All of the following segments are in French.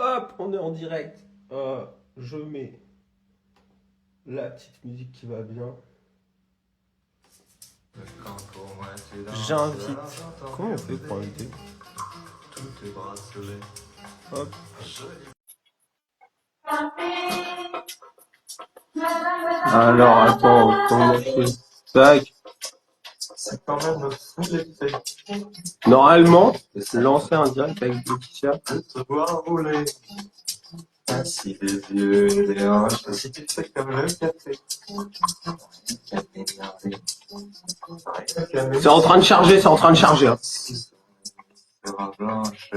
Hop, on est en direct. Je mets la petite musique qui va bien. J'invite. Comment on fait pour inviter? Hop. Alors, attends, comment on fait? Tac. C'est quand même fou l'effet Normalement, lancer un direct avec Laetitia. de te voir rouler. Ainsi des yeux et des hanches, si tu fais comme le café. Café merdé. C'est en train de charger, c'est en train de charger. Hein. Sera blanche.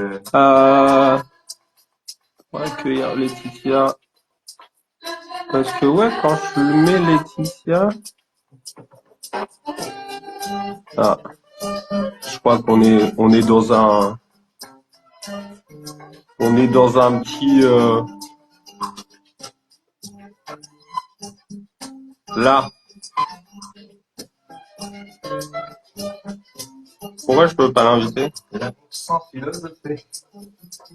On va accueillir Laetitia. Parce que ouais, quand je mets Laetitia... Ah, je crois qu'on est dans un petit... Là. Pourquoi je peux pas l'inviter? Sans philosophie.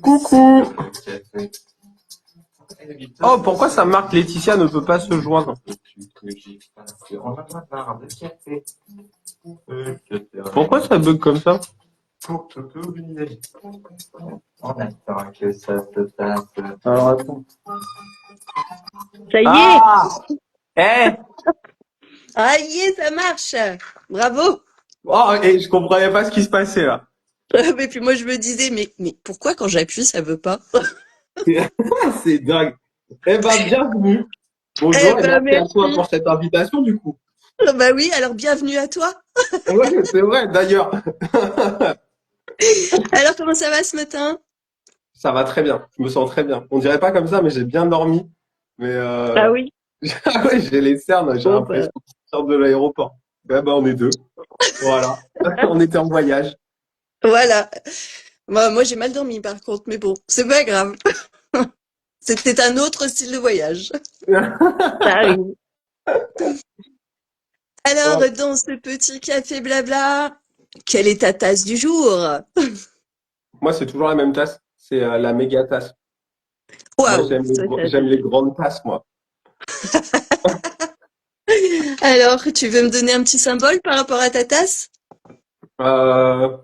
Coucou! Café. Oh, pourquoi ça marque Laetitia ne peut pas se joindre? On a marre de café. Pourquoi ça bug comme ça? Pour tout oublier. On attend que ça se passe. Alors attends. Ça y est, Ah! Eh! ah y est, ça marche. Bravo. Oh, et je comprenais pas ce qui se passait là. Mais puis moi je me disais, mais pourquoi quand j'appuie ça veut pas? C'est dingue. Eh ben, bienvenue. Eh Bonjour et ben merci à toi merci. pour cette invitation du coup. Ah bah oui, alors bienvenue à toi. Ouais, c'est vrai, d'ailleurs. Alors comment ça va ce matin? Ça va très bien. Je me sens très bien. On dirait pas comme ça, mais j'ai bien dormi. Mais Ah oui. ah ouais, j'ai les cernes, j'ai Bon bah l'impression de sortir de l'aéroport. Eh ben, on est deux. Voilà. On était en voyage. voilà. Moi j'ai mal dormi par contre, mais bon, c'est pas grave. C'était un autre style de voyage. Ça arrive. Alors Ouais. dans ce petit café blabla, quelle est ta tasse du jour? Moi, c'est toujours la même tasse. C'est la méga tasse. Moi, Waouh, j'aime les grandes tasses, moi. Alors, tu veux me donner un petit symbole par rapport à ta tasse? Euh,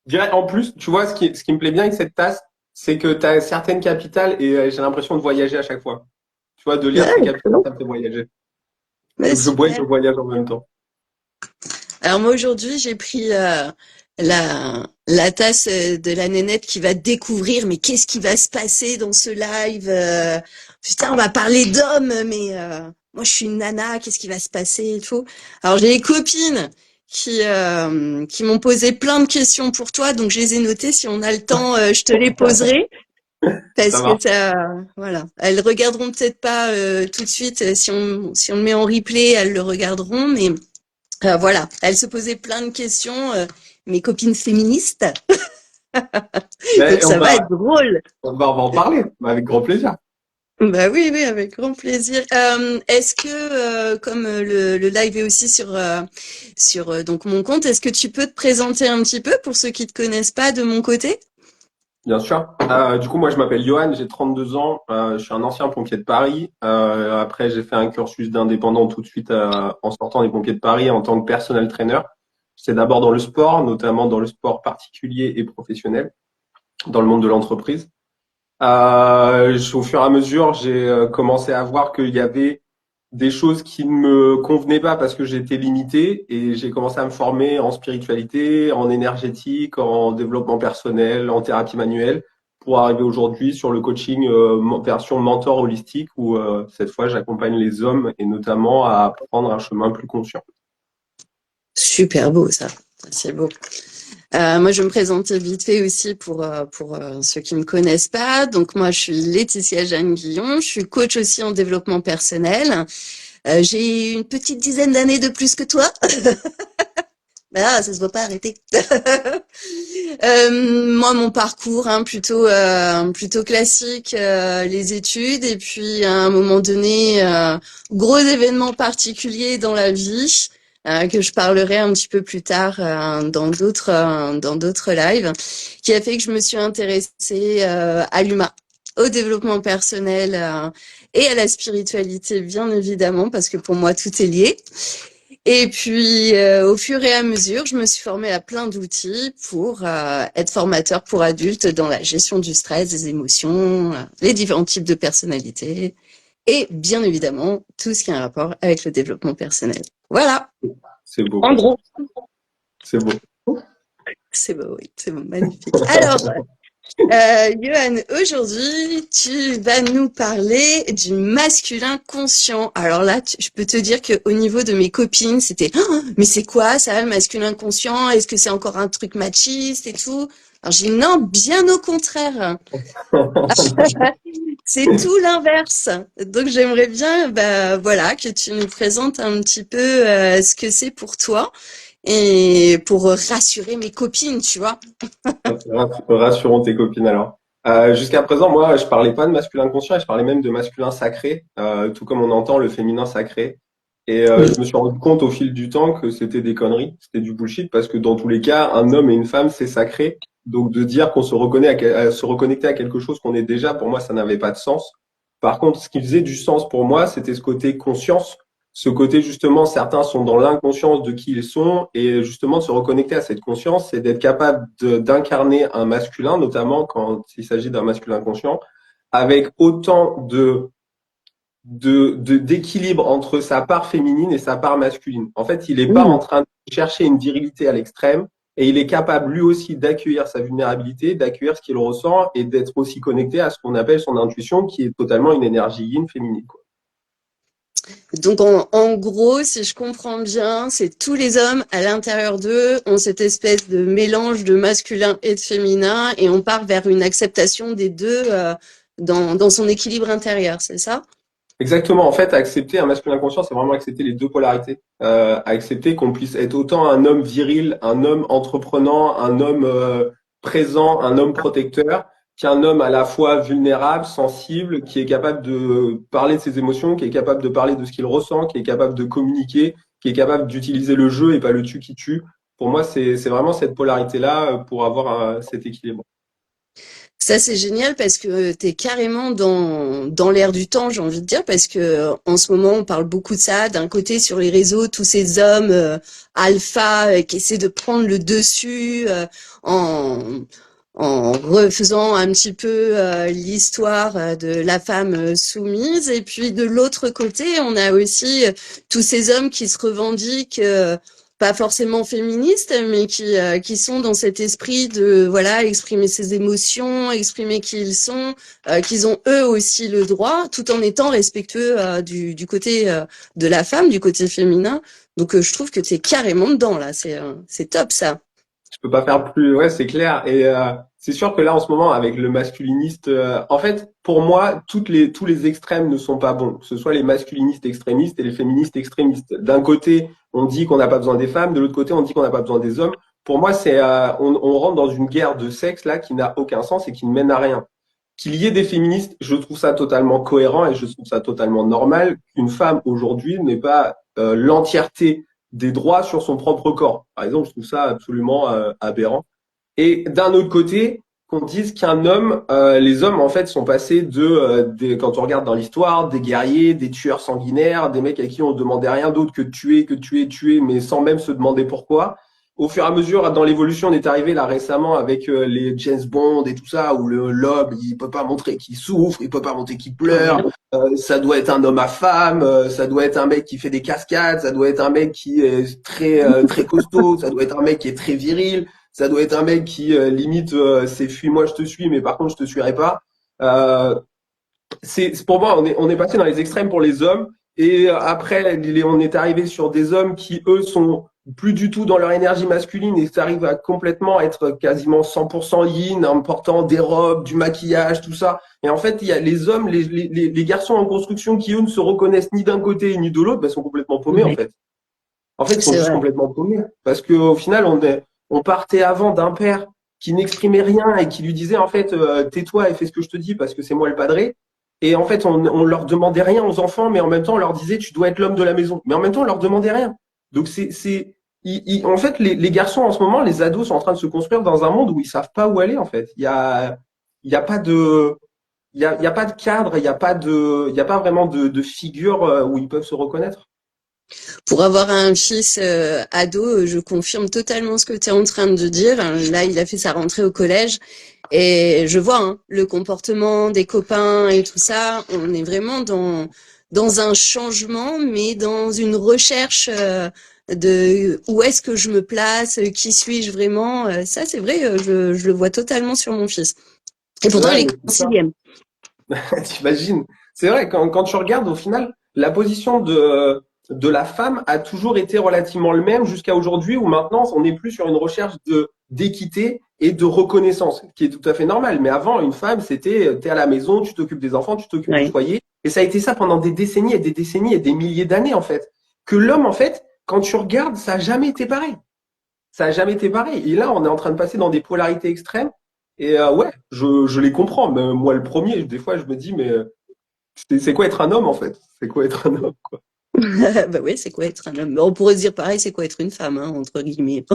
je dirais, en plus, tu vois, ce qui me plaît bien avec cette tasse, c'est que tu as certaines capitales et j'ai l'impression de voyager à chaque fois. Tu vois, de lire Ah, ces capitales, excellent. ça me fait voyager. Ouais, Donc, je bois et je super. voyage en même temps. Alors moi aujourd'hui j'ai pris la tasse de la nénette qui va découvrir mais qu'est-ce qui va se passer dans ce live putain on va parler d'hommes mais moi je suis une nana, qu'est-ce qui va se passer et tout. Alors j'ai des copines qui m'ont posé plein de questions pour toi, donc je les ai notées. Si on a le temps je te les poserai Ça parce que marche. ça voilà, elles regarderont peut-être pas tout de suite. Si on le met en replay elles le regarderont, mais voilà, elle se posait plein de questions, mes copines féministes, donc Mais ça va être drôle. on va en parler, avec grand plaisir. Bah oui, oui, avec grand plaisir. Est-ce que, comme le live est aussi sur donc mon compte, est-ce que tu peux te présenter un petit peu pour ceux qui te connaissent pas de mon côté? Bien sûr. Du coup, moi, je m'appelle Johan, j'ai 32 ans. Je suis un ancien pompier de Paris. Après, j'ai fait un cursus d'indépendant tout de suite en sortant des pompiers de Paris en tant que personal trainer. C'est d'abord dans le sport, notamment dans le sport particulier et professionnel, dans le monde de l'entreprise. Au fur et à mesure, j'ai commencé à voir qu'il y avait des choses qui ne me convenaient pas parce que j'étais limité et j'ai commencé à me former en spiritualité, en énergétique, en développement personnel, en thérapie manuelle pour arriver aujourd'hui sur le coaching version mentor holistique où cette fois j'accompagne les hommes et notamment à prendre un chemin plus conscient. Super beau ça, c'est beau. Moi, je vais me présenter vite fait aussi pour ceux qui me connaissent pas. Donc moi, je suis Laetitia Jeanne Guillon, je suis coach aussi en développement personnel. J'ai une petite dizaine d'années de plus que toi. Ah, ça se voit pas, arrêtez. Moi, mon parcours, hein, plutôt classique, les études, et puis à un moment donné, gros événement particulier dans la vie. que je parlerai un petit peu plus tard dans d'autres lives, qui a fait que je me suis intéressée à l'humain, au développement personnel et à la spiritualité, bien évidemment, parce que pour moi, tout est lié. Et puis, au fur et à mesure, je me suis formée à plein d'outils pour être formateur pour adultes dans la gestion du stress, des émotions, les différents types de personnalités et bien évidemment tout ce qui a un rapport avec le développement personnel. Voilà, C'est beau, en gros. c'est beau. C'est beau, oui, c'est beau, magnifique. Alors, Johan, aujourd'hui, tu vas nous parler du masculin conscient. Alors là, je peux te dire que au niveau de mes copines, c'était oh, mais c'est quoi ça, le masculin conscient? Est-ce que c'est encore un truc machiste et tout? Alors j'ai dit non, bien au contraire. C'est tout l'inverse. Donc j'aimerais bien, bah voilà, que tu nous présentes un petit peu ce que c'est pour toi et pour rassurer mes copines, tu vois. Rassurons tes copines alors. Jusqu'à présent, moi, je parlais pas de masculin conscient, je parlais même de masculin sacré, tout comme on entend le féminin sacré. Et je me suis rendu compte au fil du temps que c'était des conneries, c'était du bullshit, parce que dans tous les cas, un homme et une femme, c'est sacré. Donc de dire qu'on se reconnaît à se reconnecter à quelque chose qu'on est déjà, pour moi, ça n'avait pas de sens. Par contre, ce qui faisait du sens pour moi, c'était ce côté conscience, ce côté justement, certains sont dans l'inconscience de qui ils sont, et justement de se reconnecter à cette conscience, c'est d'être capable d'incarner un masculin, notamment quand il s'agit d'un masculin conscient, avec autant d'équilibre entre sa part féminine et sa part masculine. En fait, il n'est pas en train de chercher une virilité à l'extrême, et il est capable lui aussi d'accueillir sa vulnérabilité, d'accueillir ce qu'il ressent et d'être aussi connecté à ce qu'on appelle son intuition, qui est totalement une énergie yin féminine, quoi. Donc en gros, si je comprends bien, c'est tous les hommes à l'intérieur d'eux ont cette espèce de mélange de masculin et de féminin et on part vers une acceptation des deux dans son équilibre intérieur, c'est ça? Exactement. En fait, accepter un masculin conscient, c'est vraiment accepter les deux polarités. Accepter qu'on puisse être autant un homme viril, un homme entreprenant, un homme présent, un homme protecteur, qu'un homme à la fois vulnérable, sensible, qui est capable de parler de ses émotions, qui est capable de parler de ce qu'il ressent, qui est capable de communiquer, qui est capable d'utiliser le jeu et pas le tu qui tue. Pour moi, c'est vraiment cette polarité-là pour avoir cet équilibre. Ça, c'est génial parce que tu es carrément dans l'air du temps, j'ai envie de dire, parce que en ce moment, on parle beaucoup de ça. D'un côté, sur les réseaux, tous ces hommes alpha qui essaient de prendre le dessus en, en refaisant un petit peu l'histoire de la femme soumise. Et puis, de l'autre côté, on a aussi tous ces hommes qui se revendiquent pas forcément féministes, mais qui sont dans cet esprit de voilà exprimer ses émotions, exprimer qui ils sont, qu'ils ont eux aussi le droit, tout en étant respectueux du côté de la femme, du côté féminin. Donc je trouve que tu es carrément dedans là, c'est top ça. Je peux pas faire plus, ouais, c'est clair. Et c'est sûr que là, en ce moment, avec le masculiniste, en fait, pour moi, tous les extrêmes ne sont pas bons. Que ce soit les masculinistes extrémistes et les féministes extrémistes. D'un côté, on dit qu'on n'a pas besoin des femmes, de l'autre côté, on dit qu'on n'a pas besoin des hommes. Pour moi, on rentre dans une guerre de sexe là qui n'a aucun sens et qui ne mène à rien. Qu'il y ait des féministes, je trouve ça totalement cohérent et je trouve ça totalement normal qu'une femme aujourd'hui n'ait pas l'entièreté des droits sur son propre corps. Par exemple, je trouve ça absolument aberrant. Et d'un autre côté, qu'on dise qu'un homme, les hommes en fait sont passés quand on regarde dans l'histoire, des guerriers, des tueurs sanguinaires, des mecs à qui on ne demandait rien d'autre que de tuer, mais sans même se demander pourquoi. Au fur et à mesure, dans l'évolution, on est arrivé là récemment avec les James Bond et tout ça, où l'homme, il peut pas montrer qu'il souffre, il peut pas montrer qu'il pleure. Ça doit être un homme à femme, ça doit être un mec qui fait des cascades, ça doit être un mec qui est très costaud, ça doit être un mec qui est très viril, ça doit être un mec qui limite c'est fuis-moi, je te suis, mais par contre je te suivrai pas. Euh, pour moi, on est passé dans les extrêmes pour les hommes et après on est arrivé sur des hommes qui eux sont plus du tout dans leur énergie masculine et ça arrive à complètement être quasiment 100% yin en portant des robes, du maquillage, tout ça. Et en fait, il y a les hommes, les garçons en construction qui eux ne se reconnaissent ni d'un côté ni de l'autre, sont complètement paumés en fait. En fait, ils sont C'est juste vrai. complètement paumés parce que au final, on partait avant d'un père qui n'exprimait rien et qui lui disait en fait tais-toi et fais ce que je te dis parce que c'est moi le padré. Et en fait, on leur demandait rien aux enfants, mais en même temps, on leur disait tu dois être l'homme de la maison. Mais en même temps, on leur demandait rien. Donc en fait, les garçons en ce moment, les ados sont en train de se construire dans un monde où ils savent pas où aller en fait. Il y a pas de, il y a pas de cadre, il y a pas vraiment de figure où ils peuvent se reconnaître. Pour avoir un fils ado, je confirme totalement ce que tu es en train de dire. Là, il a fait sa rentrée au collège et je vois le comportement des copains et tout ça. On est vraiment dans un changement, mais dans une recherche de où est-ce que je me place, qui suis-je vraiment. Ça, c'est vrai, je le vois totalement sur mon fils. Et pourtant, Ouais, il est mais qu'en c'est ça. sixième. T'imagines? C'est vrai, quand tu regardes au final, la position de la femme a toujours été relativement le même jusqu'à aujourd'hui où maintenant on n'est plus sur une recherche d'équité et de reconnaissance, qui est tout à fait normal. Mais avant, une femme, c'était t'es à la maison, tu t'occupes des enfants, tu t'occupes du Ouais. foyer. Et ça a été ça pendant des décennies et des décennies et des milliers d'années en fait. Que l'homme, en fait, quand tu regardes, ça a jamais été pareil. Ça a jamais été pareil. Et là, on est en train de passer dans des polarités extrêmes. Et ouais, je les comprends. Mais moi, le premier, des fois, je me dis, mais c'est quoi être un homme en fait? C'est quoi être un homme, quoi? Bah ouais, c'est quoi être un homme? On pourrait se dire pareil, c'est quoi être une femme, entre guillemets.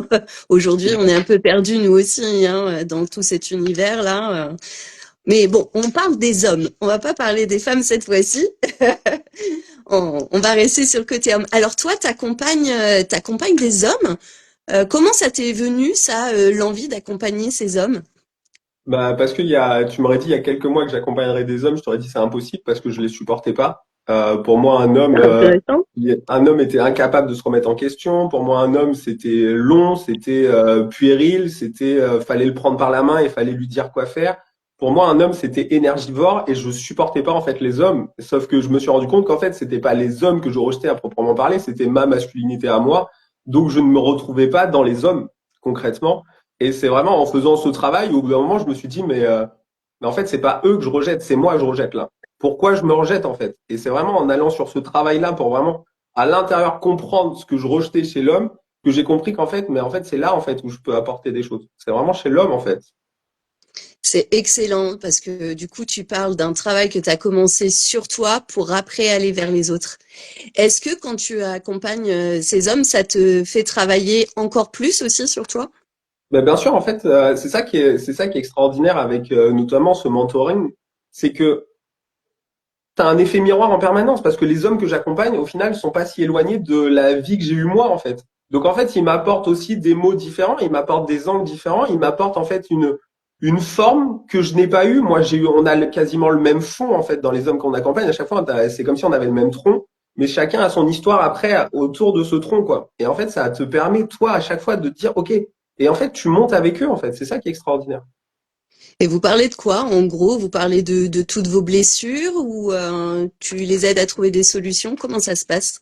Aujourd'hui, on est un peu perdus nous aussi, dans tout cet univers-là. Mais bon, on parle des hommes. On va pas parler des femmes cette fois-ci. On va rester sur le côté homme. Alors toi, t'accompagnes des hommes. Comment ça t'est venu, ça, l'envie d'accompagner ces hommes? Bah, parce tu m'aurais dit il y a quelques mois que j'accompagnerais des hommes, je t'aurais dit c'est impossible parce que je les supportais pas. Pour moi, Intéressant. un homme était incapable de se remettre en question. Pour moi, un homme, c'était long, c'était puéril, fallait le prendre par la main et fallait lui dire quoi faire. Pour moi, un homme, c'était énergivore et je supportais pas en fait les hommes. Sauf que je me suis rendu compte qu'en fait, c'était pas les hommes que je rejetais à proprement parler, c'était ma masculinité à moi. Donc, je ne me retrouvais pas dans les hommes concrètement. Et c'est vraiment en faisant ce travail où, au bout d'un moment, je me suis dit, mais en fait, c'est pas eux que je rejette, c'est moi que je rejette là. Pourquoi je me rejette en fait? Et c'est vraiment en allant sur ce travail-là pour vraiment à l'intérieur comprendre ce que je rejetais chez l'homme que j'ai compris qu'en fait, mais en fait, c'est là en fait où je peux apporter des choses. C'est vraiment chez l'homme en fait. C'est excellent parce que du coup, tu parles d'un travail que tu as commencé sur toi pour après aller vers les autres. Est-ce que quand tu accompagnes ces hommes, ça te fait travailler encore plus aussi sur toi? Ben, bien sûr, en fait, c'est ça qui est extraordinaire avec notamment ce mentoring, c'est que tu as un effet miroir en permanence parce que les hommes que j'accompagne, au final, sont pas si éloignés de la vie que j'ai eue moi, en fait. Donc, en fait, ils m'apportent aussi des mots différents, ils m'apportent des angles différents, ils m'apportent, en fait, une forme que je n'ai pas eue. Moi, on a quasiment le même fond, en fait, dans les hommes qu'on accompagne. À chaque fois, c'est comme si on avait le même tronc, mais chacun a son histoire après autour de ce tronc, quoi. Et en fait, ça te permet, toi, à chaque fois, de te dire, OK. Et en fait, tu montes avec eux, en fait. C'est ça qui est extraordinaire. Et vous parlez de quoi, en gros? Vous parlez de toutes vos blessures ou tu les aides à trouver des solutions? Comment ça se passe?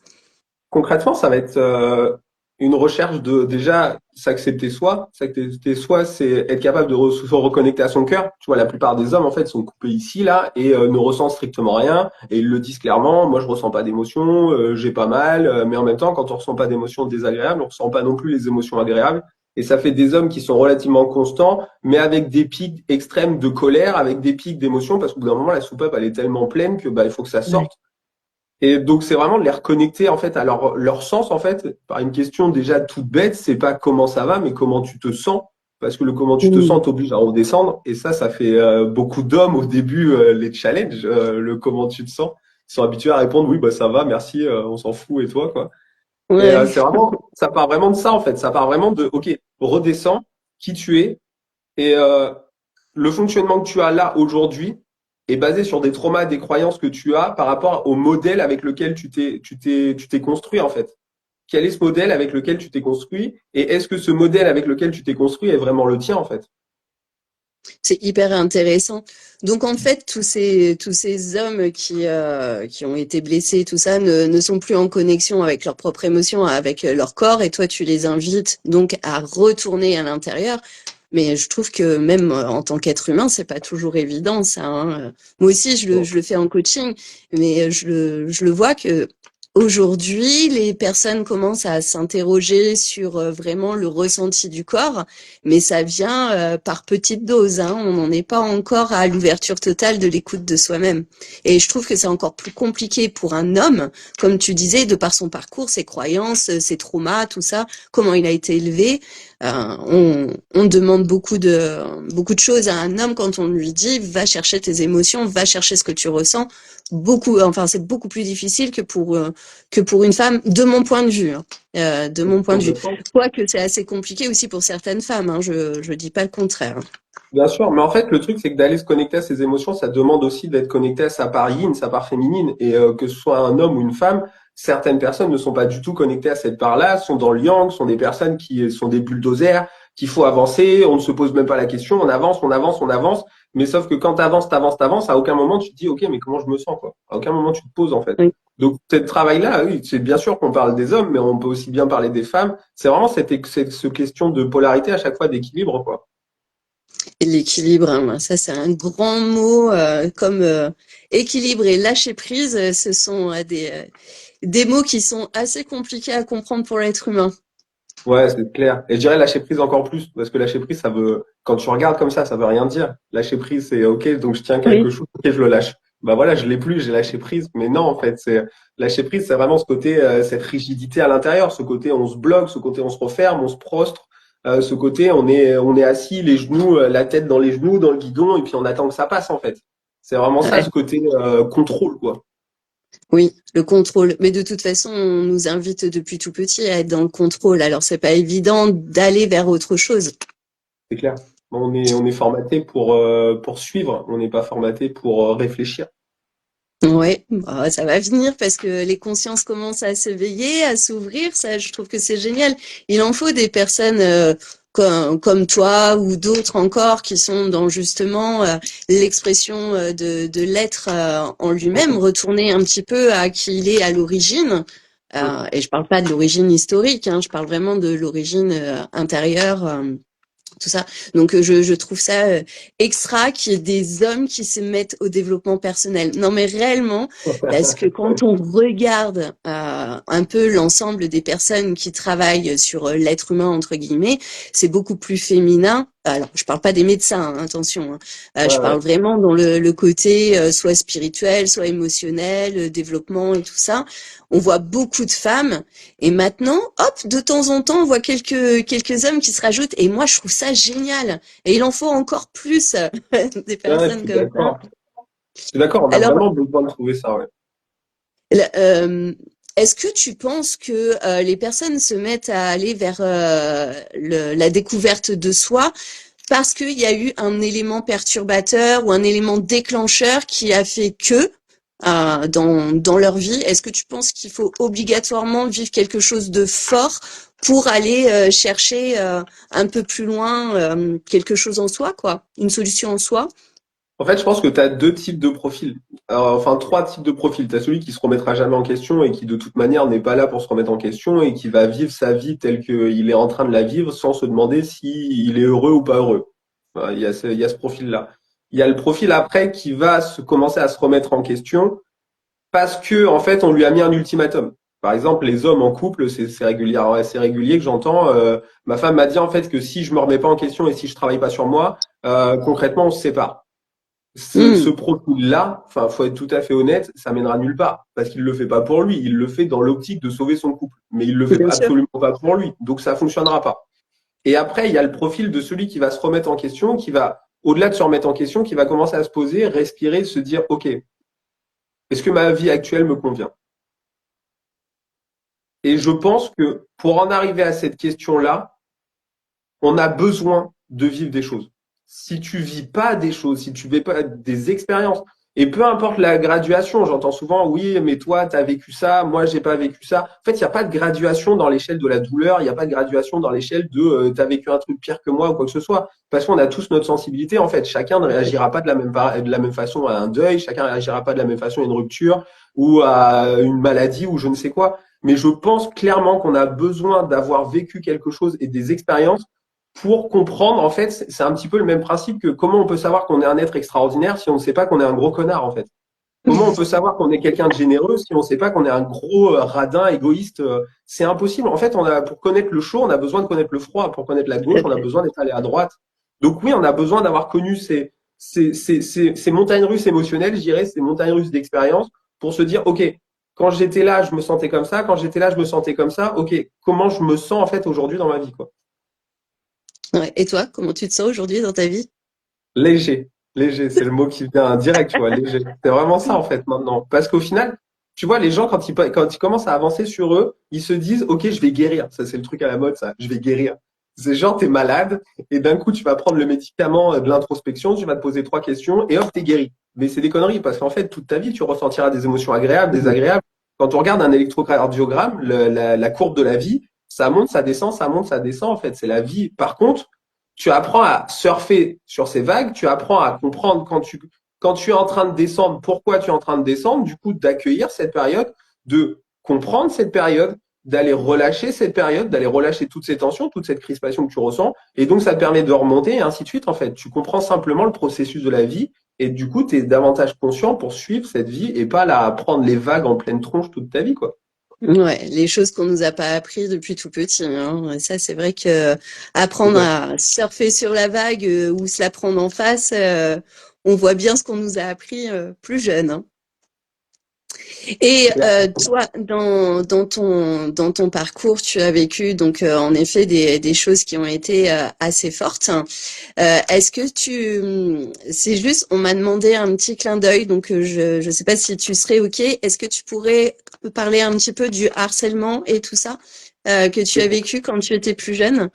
Concrètement, ça va être une recherche de déjà s'accepter soi. S'accepter soi, c'est être capable de se reconnecter à son cœur. Tu vois, la plupart des hommes, en fait, sont coupés ici, là, et ne ressentent strictement rien. Et ils le disent clairement, moi, je ressens pas d'émotions, j'ai pas mal. Mais en même temps, quand on ressent pas d'émotions désagréables, on ressent pas non plus les émotions agréables. Et ça fait des hommes qui sont relativement constants, mais avec des pics extrêmes de colère, avec des pics d'émotions, parce qu'au bout d'un moment, la soupape, elle est tellement pleine que bah, il faut que ça Ouais. sorte. Et donc, c'est vraiment de les reconnecter en fait à leur sens en fait par une question déjà toute bête, c'est pas comment ça va, mais comment tu te sens. Parce que le comment tu te Mm. sens t'oblige à redescendre. Et ça fait beaucoup d'hommes au début les challenges, le comment tu te sens. Ils sont habitués à répondre oui bah ça va, merci, on s'en fout et toi quoi. Et Ouais. ça part vraiment de ça en fait. Ça part vraiment de ok redescends qui tu es et le fonctionnement que tu as là aujourd'hui est basé sur des traumas, des croyances que tu as par rapport au modèle avec lequel tu t'es construit en fait. Quel est ce modèle avec lequel tu t'es construit et est-ce que ce modèle avec lequel tu t'es construit est vraiment le tien en fait? C'est hyper intéressant. Donc en fait, tous ces hommes qui ont été blessés, tout ça, ne sont plus en connexion avec leurs propres émotions, avec leur corps, et toi, tu les invites donc à retourner à l'intérieur. Mais je trouve que même en tant qu'être humain, c'est pas toujours évident, ça. Moi aussi, je le fais en coaching, mais je le vois que aujourd'hui, les personnes commencent à s'interroger sur vraiment le ressenti du corps, mais ça vient par petites doses, hein. On n'en est pas encore à l'ouverture totale de l'écoute de soi-même. Et je trouve que c'est encore plus compliqué pour un homme, comme tu disais, de par son parcours, ses croyances, ses traumas, tout ça, comment il a été élevé. On demande beaucoup de choses à un homme quand on lui dit va chercher tes émotions, va chercher ce que tu ressens. C'est beaucoup plus difficile que pour une femme, de mon point de vue. De mon point de vue. Complètement. Quoique c'est assez compliqué aussi pour certaines femmes, hein, je dis pas le contraire. Bien sûr, mais en fait, le truc, c'est que d'aller se connecter à ses émotions, ça demande aussi d'être connecté à sa part yin, sa part féminine. Et que ce soit un homme ou une femme, certaines personnes ne sont pas du tout connectées à cette part-là, sont dans le yang, sont des personnes qui sont des bulldozers, qu'il faut avancer, on ne se pose même pas la question, on avance, on avance, on avance. Mais sauf que quand t'avances, à aucun moment tu te dis, OK, mais comment je me sens, quoi. À aucun moment tu te poses, en fait. Oui. Donc, ce travail-là, oui, c'est bien sûr qu'on parle des hommes, mais on peut aussi bien parler des femmes. C'est vraiment cette question de polarité à chaque fois, d'équilibre, quoi. Et l'équilibre, hein, ça c'est un grand mot, comme équilibre et lâcher prise, ce sont des mots qui sont assez compliqués à comprendre pour l'être humain. Ouais, c'est clair. Et je dirais lâcher prise encore plus, parce que lâcher prise, ça veut, quand tu regardes comme ça veut rien dire. Lâcher prise, c'est OK, donc je tiens quelque Oui. chose, OK, je le lâche. Bah voilà, je l'ai plus, j'ai lâché prise. Mais non, en fait, c'est lâcher prise, c'est vraiment ce côté, cette rigidité à l'intérieur, ce côté on se bloque, ce côté on se referme, on se prostre, ce côté on est assis, les genoux, la tête dans les genoux, dans le guidon, et puis on attend que ça passe en fait. C'est vraiment ça, Ouais. ce côté contrôle, quoi. Oui, le contrôle. Mais de toute façon, on nous invite depuis tout petit à être dans le contrôle. Alors, c'est pas évident d'aller vers autre chose. C'est clair. On est formaté pour suivre, on n'est pas formaté pour réfléchir. Ouais, bah, ça va venir parce que les consciences commencent à s'éveiller, à s'ouvrir. Ça, je trouve que c'est génial. Il en faut des personnes comme toi ou d'autres encore qui sont dans justement l'expression de l'être en lui-même, retourner un petit peu à qui il est à l'origine. Et je parle pas de l'origine historique, hein, je parle vraiment de l'origine intérieure. Tout ça. Donc je trouve ça extra qu'il y ait des hommes qui se mettent au développement personnel. Non mais réellement, parce que quand on regarde un peu l'ensemble des personnes qui travaillent sur l'être humain entre guillemets, c'est beaucoup plus féminin. Alors je parle pas des médecins, hein, attention. Ouais, Je ouais. parle vraiment dans le côté soit spirituel, soit émotionnel, développement et tout ça. On voit beaucoup de femmes et maintenant, hop, de temps en temps, on voit quelques hommes qui se rajoutent. Et moi, je trouve ça génial. Et il en faut encore plus des Ouais, je personnes suis comme ça. d'accord. Je suis d'accord, on a Alors, vraiment besoin de trouver ça, ouais. est-ce que tu penses que les personnes se mettent à aller vers la découverte de soi parce qu'il y a eu un élément perturbateur ou un élément déclencheur qui a fait que dans leur vie, est-ce que tu penses qu'il faut obligatoirement vivre quelque chose de fort pour aller chercher un peu plus loin quelque chose en soi, quoi, une solution en soi? En fait, je pense que tu as deux types de profils. Enfin, trois types de profils. Tu as celui qui se remettra jamais en question et qui, de toute manière, n'est pas là pour se remettre en question et qui va vivre sa vie telle qu'il est en train de la vivre sans se demander s'il est heureux ou pas heureux. Voilà, il y a ce profil-là. Il y a le profil après qui va commencer à se remettre en question parce que, en fait, on lui a mis un ultimatum. Par exemple, les hommes en couple, c'est régulier, c'est régulier que j'entends. Ma femme m'a dit, en fait, que si je me remets pas en question et si je travaille pas sur moi, concrètement, on se sépare. Ce Hmm, profil-là, enfin, faut être tout à fait honnête, ça mènera nulle part. Parce qu'il le fait pas pour lui, il le fait dans l'optique de sauver son couple. Mais il le fait bien sûr. absolument pas pour lui. Donc ça fonctionnera pas. Et après, il y a le profil de celui qui va se remettre en question, qui va, au-delà de se remettre en question, qui va commencer à se poser, respirer, se dire, OK, est-ce que ma vie actuelle me convient? Et je pense que pour en arriver à cette question-là, on a besoin de vivre des choses. Si tu vis pas des choses, si tu vis pas des expériences, et peu importe la graduation, j'entends souvent, oui, mais toi, tu as vécu ça, moi, j'ai pas vécu ça. En fait, il n'y a pas de graduation dans l'échelle de la douleur, il n'y a pas de graduation dans l'échelle de tu as vécu un truc pire que moi ou quoi que ce soit. Parce qu'on a tous notre sensibilité, en fait. Chacun ne réagira pas de la même façon à un deuil, chacun ne réagira pas de la même façon à une rupture ou à une maladie ou je ne sais quoi. Mais je pense clairement qu'on a besoin d'avoir vécu quelque chose et des expériences pour comprendre, en fait, c'est un petit peu le même principe que comment on peut savoir qu'on est un être extraordinaire si on ne sait pas qu'on est un gros connard, en fait. Comment on peut savoir qu'on est quelqu'un de généreux si on ne sait pas qu'on est un gros radin égoïste? C'est impossible. En fait, pour connaître le chaud, on a besoin de connaître le froid. Pour connaître la Tout gauche, à on a fait. besoin d'être allé à droite. Donc oui, on a besoin d'avoir connu ces montagnes russes émotionnelles, je dirais, ces montagnes russes d'expérience pour se dire, OK, quand j'étais là, je me sentais comme ça. Quand j'étais là, je me sentais comme ça. OK, comment je me sens en fait aujourd'hui dans ma vie, quoi. Ouais. Et toi, comment tu te sens aujourd'hui dans ta vie? Léger, léger, c'est le mot qui vient direct, tu vois, léger. C'est vraiment ça en fait maintenant. Parce qu'au final, tu vois, les gens, quand ils commencent à avancer sur eux, ils se disent, OK, je vais guérir. Ça, c'est le truc à la mode, ça. Je vais guérir. C'est genre, t'es malade, et d'un coup, tu vas prendre le médicament de l'introspection, tu vas te poser 3 questions, et hop, t'es guéri. Mais c'est des conneries, parce qu'en fait, toute ta vie, tu ressentiras des émotions agréables, désagréables. Quand on regarde un électrocardiogramme, la courbe de la vie, ça monte, ça descend, ça monte, ça descend, en fait. C'est la vie. Par contre, tu apprends à surfer sur ces vagues, tu apprends à comprendre quand tu es en train de descendre, pourquoi tu es en train de descendre, du coup, d'accueillir cette période, de comprendre cette période, d'aller relâcher cette période, d'aller relâcher toutes ces tensions, toute cette crispation que tu ressens. Et donc, ça te permet de remonter et ainsi de suite, en fait. Tu comprends simplement le processus de la vie et du coup, tu es davantage conscient pour suivre cette vie et pas là, prendre les vagues en pleine tronche toute ta vie, quoi. Ouais, les choses qu'on nous a pas appris depuis tout petit, hein. Et ça, c'est vrai que Tout apprendre à fait. à surfer sur la vague ou se la prendre en face, on voit bien ce qu'on nous a appris plus jeune, hein. Et toi, dans ton parcours, tu as vécu donc en effet des choses qui ont été assez fortes. Est-ce que c'est juste, on m'a demandé un petit clin d'œil, donc je sais pas si tu serais OK. Est-ce que tu pourrais parler un petit peu du harcèlement et tout ça que tu as vécu quand tu étais plus jeune?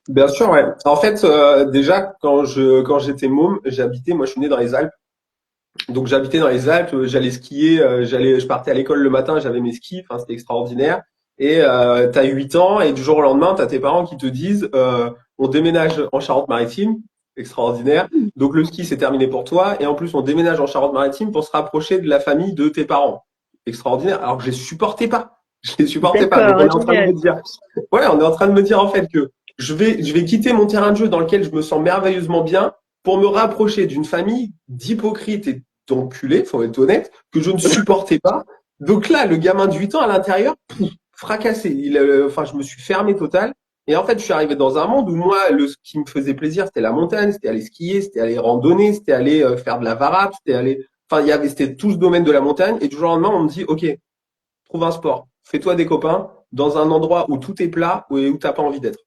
Bien sûr, ouais. En fait, déjà, quand j'étais môme, moi, je suis né dans les Alpes. Donc j'habitais dans les Alpes, j'allais skier, je partais à l'école le matin, j'avais mes skis, enfin c'était extraordinaire. Et t'as 8 ans et du jour au lendemain, t'as tes parents qui te disent on déménage en Charente-Maritime, extraordinaire. Donc le ski c'est terminé pour toi et en plus on déménage en Charente-Maritime pour se rapprocher de la famille de tes parents, extraordinaire. Alors que je les supportais pas, je les supportais pas. Donc on D'accord, est en train de me génial. dire, ouais, on est en train de me dire en fait que je vais quitter mon terrain de jeu dans lequel je me sens merveilleusement bien pour me rapprocher d'une famille d'hypocrites et d'enculés, faut être honnête, que je ne supportais pas. Donc là, le gamin de 8 ans à l'intérieur, fracassé. Enfin, je me suis fermé total. Et en fait, je suis arrivé dans un monde où moi, ce qui me faisait plaisir, c'était la montagne, c'était aller skier, c'était aller randonner, c'était aller faire de la varap, enfin, c'était tout ce domaine de la montagne. Et du jour au lendemain, on me dit, OK, trouve un sport, fais-toi des copains dans un endroit où tout est plat, où t'as pas envie d'être.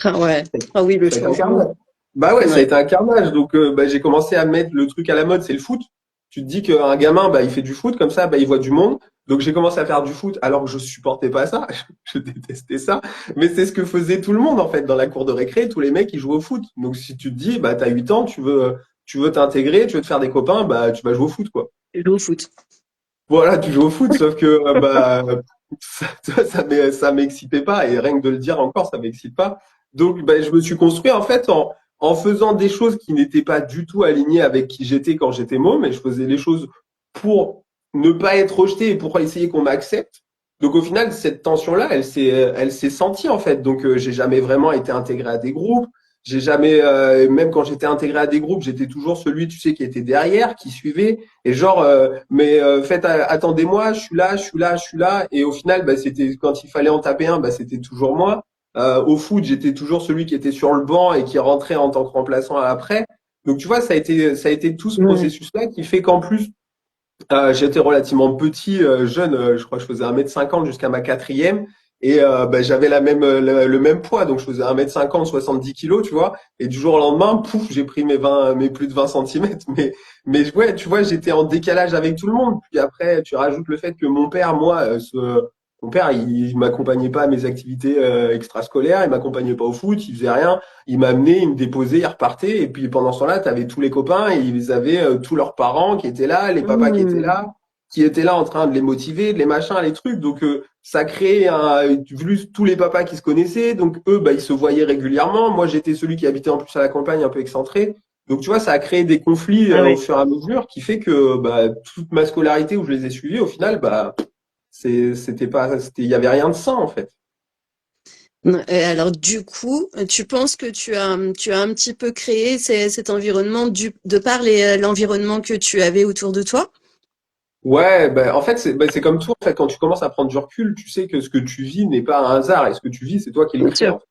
Ah ouais. Ah oui, le Ça a été un changement. carnage. Bah ouais, ça a Ouais. été un carnage. Donc bah, j'ai commencé à mettre le truc à la mode, c'est le foot. Tu te dis qu'un gamin, bah, il fait du foot, comme ça, bah, il voit du monde. Donc j'ai commencé à faire du foot alors que je supportais pas ça. Je détestais ça. Mais c'est ce que faisait tout le monde, en fait, dans la cour de récré. Tous les mecs, ils jouaient au foot. Donc si tu te dis, bah, t'as 8 ans, tu veux t'intégrer, tu veux te faire des copains, bah, tu vas jouer au foot, quoi. Je joue au foot. Voilà, tu joues au foot, sauf que, bah, ça m'excitait pas. Et rien que de le dire encore, ça m'excite pas. Donc, bah, je me suis construit, en fait, en faisant des choses qui n'étaient pas du tout alignées avec qui j'étais quand j'étais môme, et je faisais les choses pour ne pas être rejeté et pour essayer qu'on m'accepte. Donc, au final, cette tension-là, elle s'est sentie, en fait. Donc, j'ai jamais vraiment été intégré à des groupes. J'ai jamais, même quand j'étais intégré à des groupes, j'étais toujours celui, tu sais, qui était derrière, qui suivait. Et genre, mais faites, attendez-moi, je suis là, je suis là, je suis là. Et au final, bah, c'était quand il fallait en taper un, bah, c'était toujours moi. Au foot, j'étais toujours celui qui était sur le banc et qui rentrait en tant que remplaçant après. Donc tu vois, ça a été tout ce Ouais. processus-là qui fait qu'en plus, j'étais relativement petit, jeune, je crois que je faisais 1,50 m jusqu'à ma quatrième. Et bah, j'avais le même poids, donc je faisais 1,50 m, 70 kg, tu vois. Et du jour au lendemain, pouf, j'ai pris mes plus de 20 centimètres. Mais ouais, tu vois, j'étais en décalage avec tout le monde. Puis après, tu rajoutes le fait que mon père, moi, mon père, il m'accompagnait pas à mes activités extrascolaires, il m'accompagnait pas au foot, il faisait rien. Il m'amenait, il me déposait, il repartait. Et puis pendant ce temps-là, tu avais tous les copains et ils avaient tous leurs parents qui étaient là, les papas Mmh. qui étaient là en train de les motiver, de les machins, les trucs. Donc ça créait vu tous les papas qui se connaissaient. Donc eux, bah, ils se voyaient régulièrement. Moi, j'étais celui qui habitait en plus à la campagne, un peu excentré. Donc tu vois, ça a créé des conflits Ah au ouais. fur et à mesure, qui fait que bah, toute ma scolarité où je les ai suivis, au final, bah c'était pas, il y avait rien de sain en fait. Et alors du coup, tu penses que tu as un petit peu créé cet environnement de par l'environnement que tu avais autour de toi? Ouais, ben, en fait, c'est comme tout. En fait, quand tu commences à prendre du recul, tu sais que ce que tu vis n'est pas un hasard et ce que tu vis, c'est toi qui le Bien crée. sûr. En fait.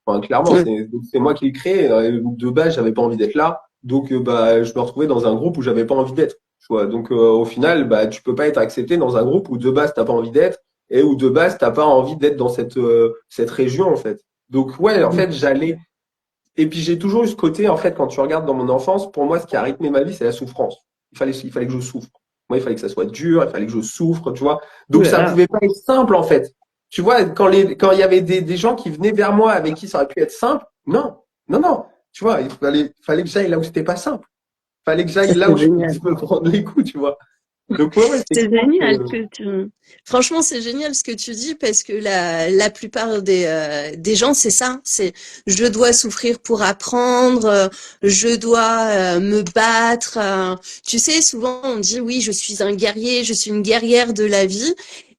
Enfin, clairement, Ouais. c'est moi qui le crée. De base, j'avais pas envie d'être là, donc bah, je me retrouvais dans un groupe où j'avais pas envie d'être. Tu vois. Donc au final, bah, tu peux pas être accepté dans un groupe où de base t'as pas envie d'être et où de base t'as pas envie d'être dans cette région en fait. Donc ouais, en fait, j'allais. Et puis j'ai toujours eu ce côté, en fait, quand tu regardes dans mon enfance, pour moi, ce qui a rythmé ma vie, c'est la souffrance. Il fallait que je souffre. Moi, il fallait que ça soit dur, il fallait que je souffre, tu vois. Ouh Donc là ça là. pouvait pas être simple, en fait. Tu vois, quand il y avait des gens qui venaient vers moi avec qui ça aurait pu être simple, non, non, non. Tu vois, il fallait que j'aille là où c'était pas simple. Il fallait que j'aille là C'est où je génial. pouvais me prendre les coups, tu vois. Donc ouais, ouais, c'est C'est clair que, génial que tu... Franchement, c'est génial ce que tu dis parce que la plupart des gens, c'est ça. C'est je dois souffrir pour apprendre, je dois me battre. Tu sais, souvent on dit oui, je suis un guerrier, je suis une guerrière de la vie.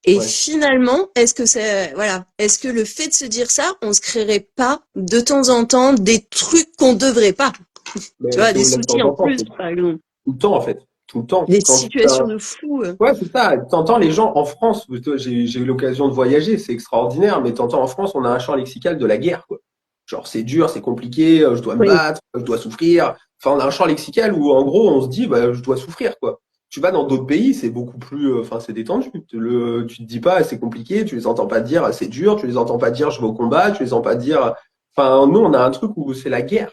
Et ouais, finalement, est-ce que c'est, voilà, est-ce que le fait de se dire ça, on se créerait pas de temps en temps des trucs qu'on devrait pas? Tu mais vois, c'est des au-delà de soucis temps en en temps, plus, c'est par exemple. tout le temps, en fait. Tout le temps. Des Quand situations de fou. Ouais, c'est ça. T'entends les gens en France, toi, j'ai eu l'occasion de voyager, c'est extraordinaire, mais t'entends en France, on a un champ lexical de la guerre, quoi. Genre, c'est dur, c'est compliqué, je dois me Oui. battre, je dois souffrir. Enfin, on a un champ lexical où, en gros, on se dit, bah, je dois souffrir, quoi. Tu vas dans d'autres pays, c'est beaucoup plus, enfin, c'est détendu. Tu te dis pas, c'est compliqué, tu les entends pas dire, c'est dur, tu les entends pas dire, je vais au combat, tu les entends pas dire, enfin, nous, on a un truc où c'est la guerre.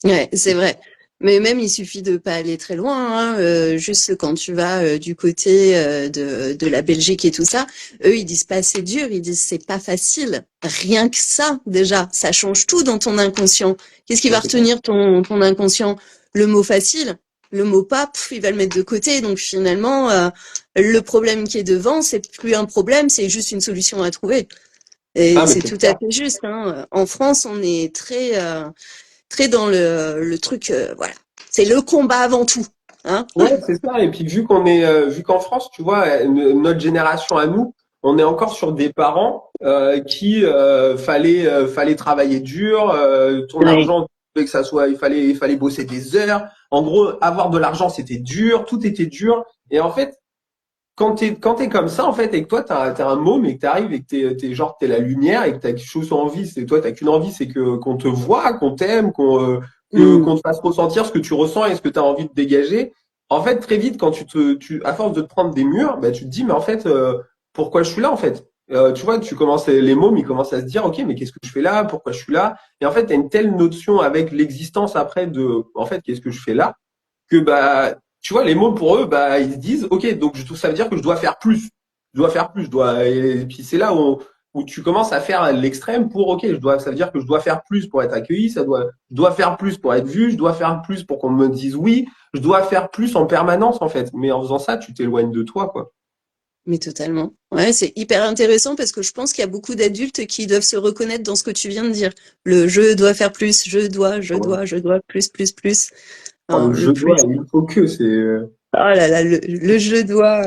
Ouais, c'est vrai. Mais même, il suffit de pas aller très loin, hein, juste quand tu vas du côté de la Belgique et tout ça, eux, ils disent pas c'est dur, ils disent c'est pas facile. Rien que ça, déjà, ça change tout dans ton inconscient. Qu'est-ce qui Ouais, va c'est clair. retenir ton inconscient? Le mot facile, le mot pas, pff, il va le mettre de côté. Donc finalement, le problème qui est devant, c'est plus un problème, c'est juste une solution à trouver. Et Ah, mais c'est c'est tout à clair. fait juste, hein. En France, on est très dans le truc, voilà. C'est le combat avant tout, hein. Ouais, c'est ça. Et puis vu qu'en France, tu vois, notre génération à nous, on est encore sur des parents qui fallait travailler dur, ton Ouais. argent, que ça soit, il fallait bosser des heures. En gros, avoir de l'argent, c'était dur, tout était dur. Et en fait, quand t'es comme ça, en fait, et que toi, t'as un môme et que t'arrives et que t'es la lumière et que t'as quelque chose en envie, c'est toi, t'as qu'une envie, c'est qu'on te voit, qu'on t'aime, Mmh. qu'on te fasse ressentir ce que tu ressens et ce que t'as envie de dégager. En fait, très vite, quand à force de te prendre des murs, bah, tu te dis, mais en fait, pourquoi je suis là, en fait? Tu vois, les mômes, ils commencent à se dire, ok, mais qu'est-ce que je fais là? Pourquoi je suis là? Et en fait, t'as une telle notion avec l'existence après en fait, qu'est-ce que je fais là? Que bah tu vois les mots pour eux bah ils se disent ok donc ça veut dire que je dois faire plus et puis c'est là où tu commences à faire l'extrême pour ok ça veut dire que je dois faire plus pour être accueilli je dois faire plus pour être vu je dois faire plus pour qu'on me dise oui je dois faire plus en permanence en fait mais en faisant ça tu t'éloignes de toi quoi. Mais totalement. Ouais, c'est hyper intéressant parce que je pense qu'il y a beaucoup d'adultes qui doivent se reconnaître dans ce que tu viens de dire. Le je dois faire plus, je dois, plus. Oh, Enfin, le le je plus. dois il faut que c'est Oh là là, le je dois.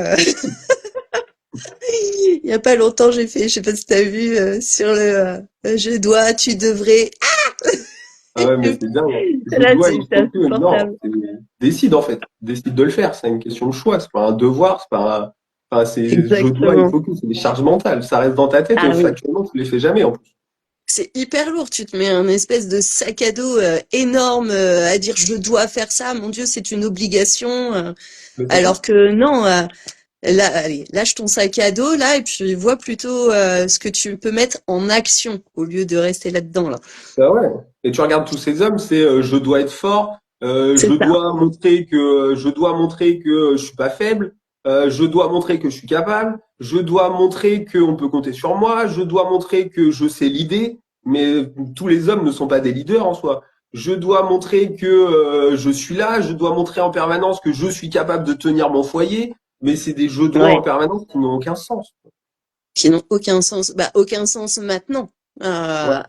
Il y a pas longtemps, j'ai fait, je sais pas si t'as vu, sur je dois, tu devrais. ah ouais mais c'est dingue hein. Je Là, dois il c'est faut que non insupportable. décide en fait décide de le faire c'est une question de choix c'est pas un devoir c'est pas enfin c'est je dois il Exactement. faut que c'est des charges mentales ça reste dans ta tête et Ah oui. factuellement tu les fais jamais en plus. C'est hyper lourd, tu te mets un espèce de sac à dos énorme à dire je dois faire ça, mon Dieu, c'est une obligation. Mais c'est ça. Alors que non, là, allez, lâche ton sac à dos là et puis vois plutôt ce que tu peux mettre en action au lieu de rester là-dedans là. Bah ouais. Et tu regardes tous ces hommes, c'est je dois être fort, C'est ça. je dois montrer que je suis pas faible, je dois montrer que je suis capable, je dois montrer qu'on peut compter sur moi, je dois montrer que je sais l'idée, mais tous les hommes ne sont pas des leaders en soi. Je dois montrer que je suis là, je dois montrer en permanence que je suis capable de tenir mon foyer, mais c'est des je dois en Ouais. permanence qui n'ont aucun sens. Qui n'ont aucun sens. Bah, aucun sens maintenant. Ouais.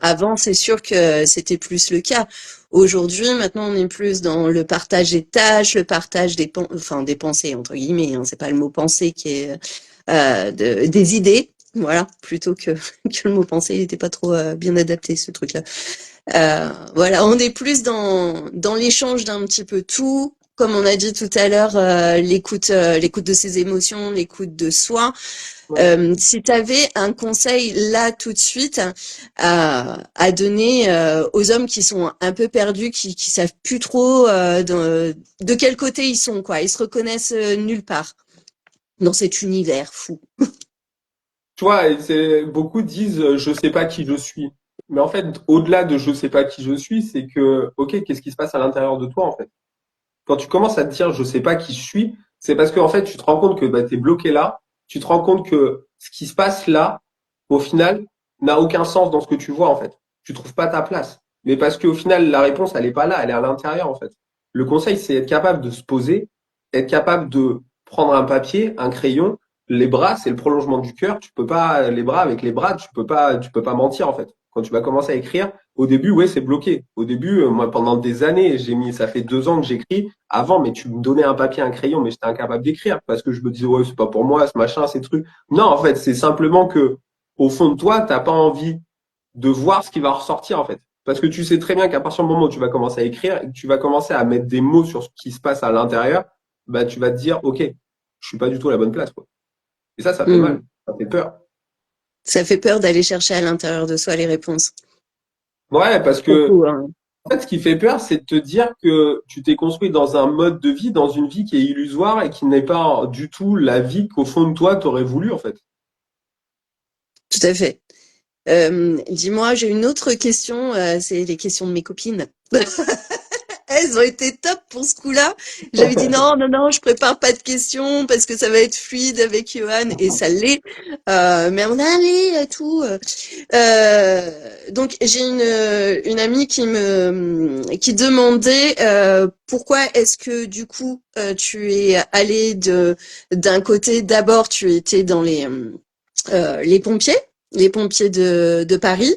Avant, c'est sûr que c'était plus le cas. Aujourd'hui, maintenant, on est plus dans le partage des tâches, le partage enfin, des pensées, entre guillemets, hein, c'est pas le mot pensée qui est, des idées. Voilà, plutôt que, que le mot pensée, il n'était pas trop bien adapté, ce truc-là. Voilà, on est plus dans l'échange d'un petit peu tout. comme on a dit tout à l'heure, l'écoute de ses émotions, l'écoute de soi. Ouais. Si tu avais un conseil là tout de suite à donner aux hommes qui sont un peu perdus, qui savent plus trop de quel côté ils sont, quoi. Ils se reconnaissent nulle part dans cet univers fou. Tu vois, beaucoup disent je sais pas qui je suis. Mais en fait, au-delà de je sais pas qui je suis, c'est que, ok, qu'est-ce qui se passe à l'intérieur de toi, en fait? Quand tu commences à te dire je sais pas qui je suis, c'est parce que en fait tu te rends compte que bah, tu es bloqué là, tu te rends compte que ce qui se passe là, au final, n'a aucun sens dans ce que tu vois en fait. Tu trouves pas ta place. Mais parce qu'au final, la réponse, elle est pas là, elle est à l'intérieur en fait. Le conseil, c'est être capable de se poser, être capable de prendre un papier, un crayon, les bras, c'est le prolongement du cœur. Tu peux pas, les bras avec les bras, tu peux pas mentir en fait. Quand tu vas commencer à écrire, au début, ouais, c'est bloqué. Au début, moi, pendant des années, ça fait 2 ans que j'écris. Avant, mais tu me donnais un papier, un crayon, mais j'étais incapable d'écrire parce que je me disais, ouais, c'est pas pour moi, ce machin, ces trucs. Non, en fait, c'est simplement que, au fond de toi, t'as pas envie de voir ce qui va ressortir, en fait. Parce que tu sais très bien qu'à partir du moment où tu vas commencer à écrire et que tu vas commencer à mettre des mots sur ce qui se passe à l'intérieur, bah, tu vas te dire, OK, je suis pas du tout à la bonne place, quoi. Et ça fait Hmm. mal. Ça fait peur. Ça fait peur d'aller chercher à l'intérieur de soi les réponses. Ouais, parce que, Beaucoup, hein. en fait, ce qui fait peur, c'est de te dire que tu t'es construit dans un mode de vie, dans une vie qui est illusoire et qui n'est pas du tout la vie qu'au fond de toi, t'aurais voulu, en fait. Tout à fait. Dis-moi, j'ai une autre question, c'est les questions de mes copines. Elles ont été top pour ce coup-là. J'avais dit non, non, non, je prépare pas de questions parce que ça va être fluide avec Johan et ça l'est. Mais on a allé tout. Donc j'ai une amie qui demandait pourquoi est-ce que du coup tu es allé d'un côté d'abord tu étais dans les pompiers de Paris,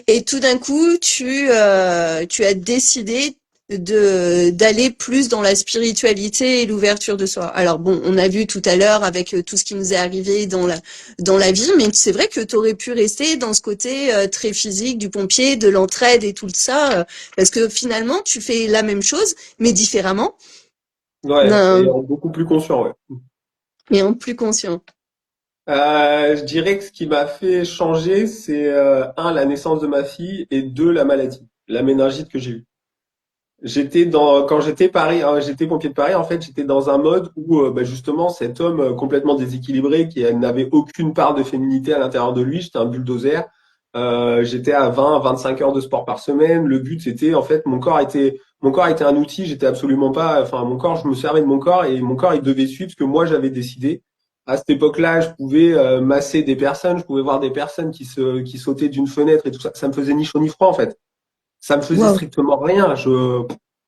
et tout d'un coup, tu as décidé d'aller plus dans la spiritualité et l'ouverture de soi. Alors bon, on a vu tout à l'heure avec tout ce qui nous est arrivé dans la vie, mais c'est vrai que tu aurais pu rester dans ce côté très physique du pompier, de l'entraide et tout ça, parce que finalement, tu fais la même chose, mais différemment, Ouais, et d'un- beaucoup plus conscient, ouais. et en plus conscient. Je dirais que ce qui m'a fait changer, c'est un, la naissance de ma fille et deux, la maladie, la méningite que j'ai eue. Quand j'étais Paris, j'étais pompier de Paris, en fait, j'étais dans un mode où bah, justement cet homme complètement déséquilibré qui n'avait aucune part de féminité à l'intérieur de lui, j'étais un bulldozer. J'étais à 20, 25 heures de sport par semaine. Le but c'était en fait mon corps était un outil, j'étais absolument pas enfin mon corps, je me servais de mon corps et mon corps il devait suivre ce que moi j'avais décidé. À cette époque-là, je pouvais masser des personnes, je pouvais voir des personnes qui sautaient d'une fenêtre et tout ça, ça me faisait ni chaud ni froid en fait. Ça me faisait Wow. strictement rien.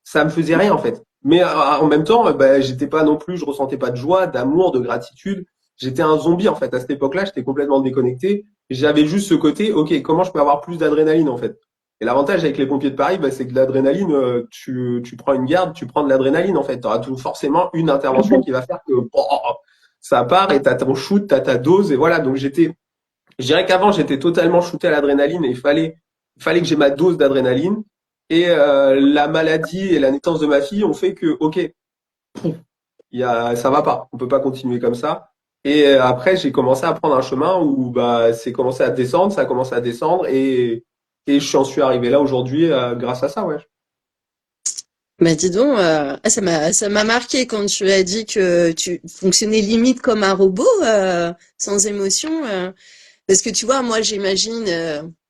Ça me faisait rien en fait. Mais en même temps, bah, j'étais pas non plus, je ressentais pas de joie, d'amour, de gratitude. J'étais un zombie en fait. À cette époque-là, j'étais complètement déconnecté. J'avais juste ce côté, ok, comment je peux avoir plus d'adrénaline en fait. Et l'avantage avec les pompiers de Paris, bah, c'est que l'adrénaline, tu prends une garde, tu prends de l'adrénaline en fait. Tu auras tout forcément une intervention qui va faire que ça part et t'as ton shoot, t'as ta dose et voilà. Donc je dirais qu'avant, j'étais totalement shooté à l'adrénaline et il fallait que j'ai ma dose d'adrénaline. Et la maladie et la naissance de ma fille ont fait que, ok, ça va pas, on peut pas continuer comme ça. Et après, j'ai commencé à prendre un chemin où bah, c'est commencé à descendre, ça a commencé à descendre et j'en suis arrivé là aujourd'hui grâce à ça, ouais. Bah dis donc, ça m'a marqué quand tu as dit que tu fonctionnais limite comme un robot, sans émotion. Parce que tu vois, moi j'imagine,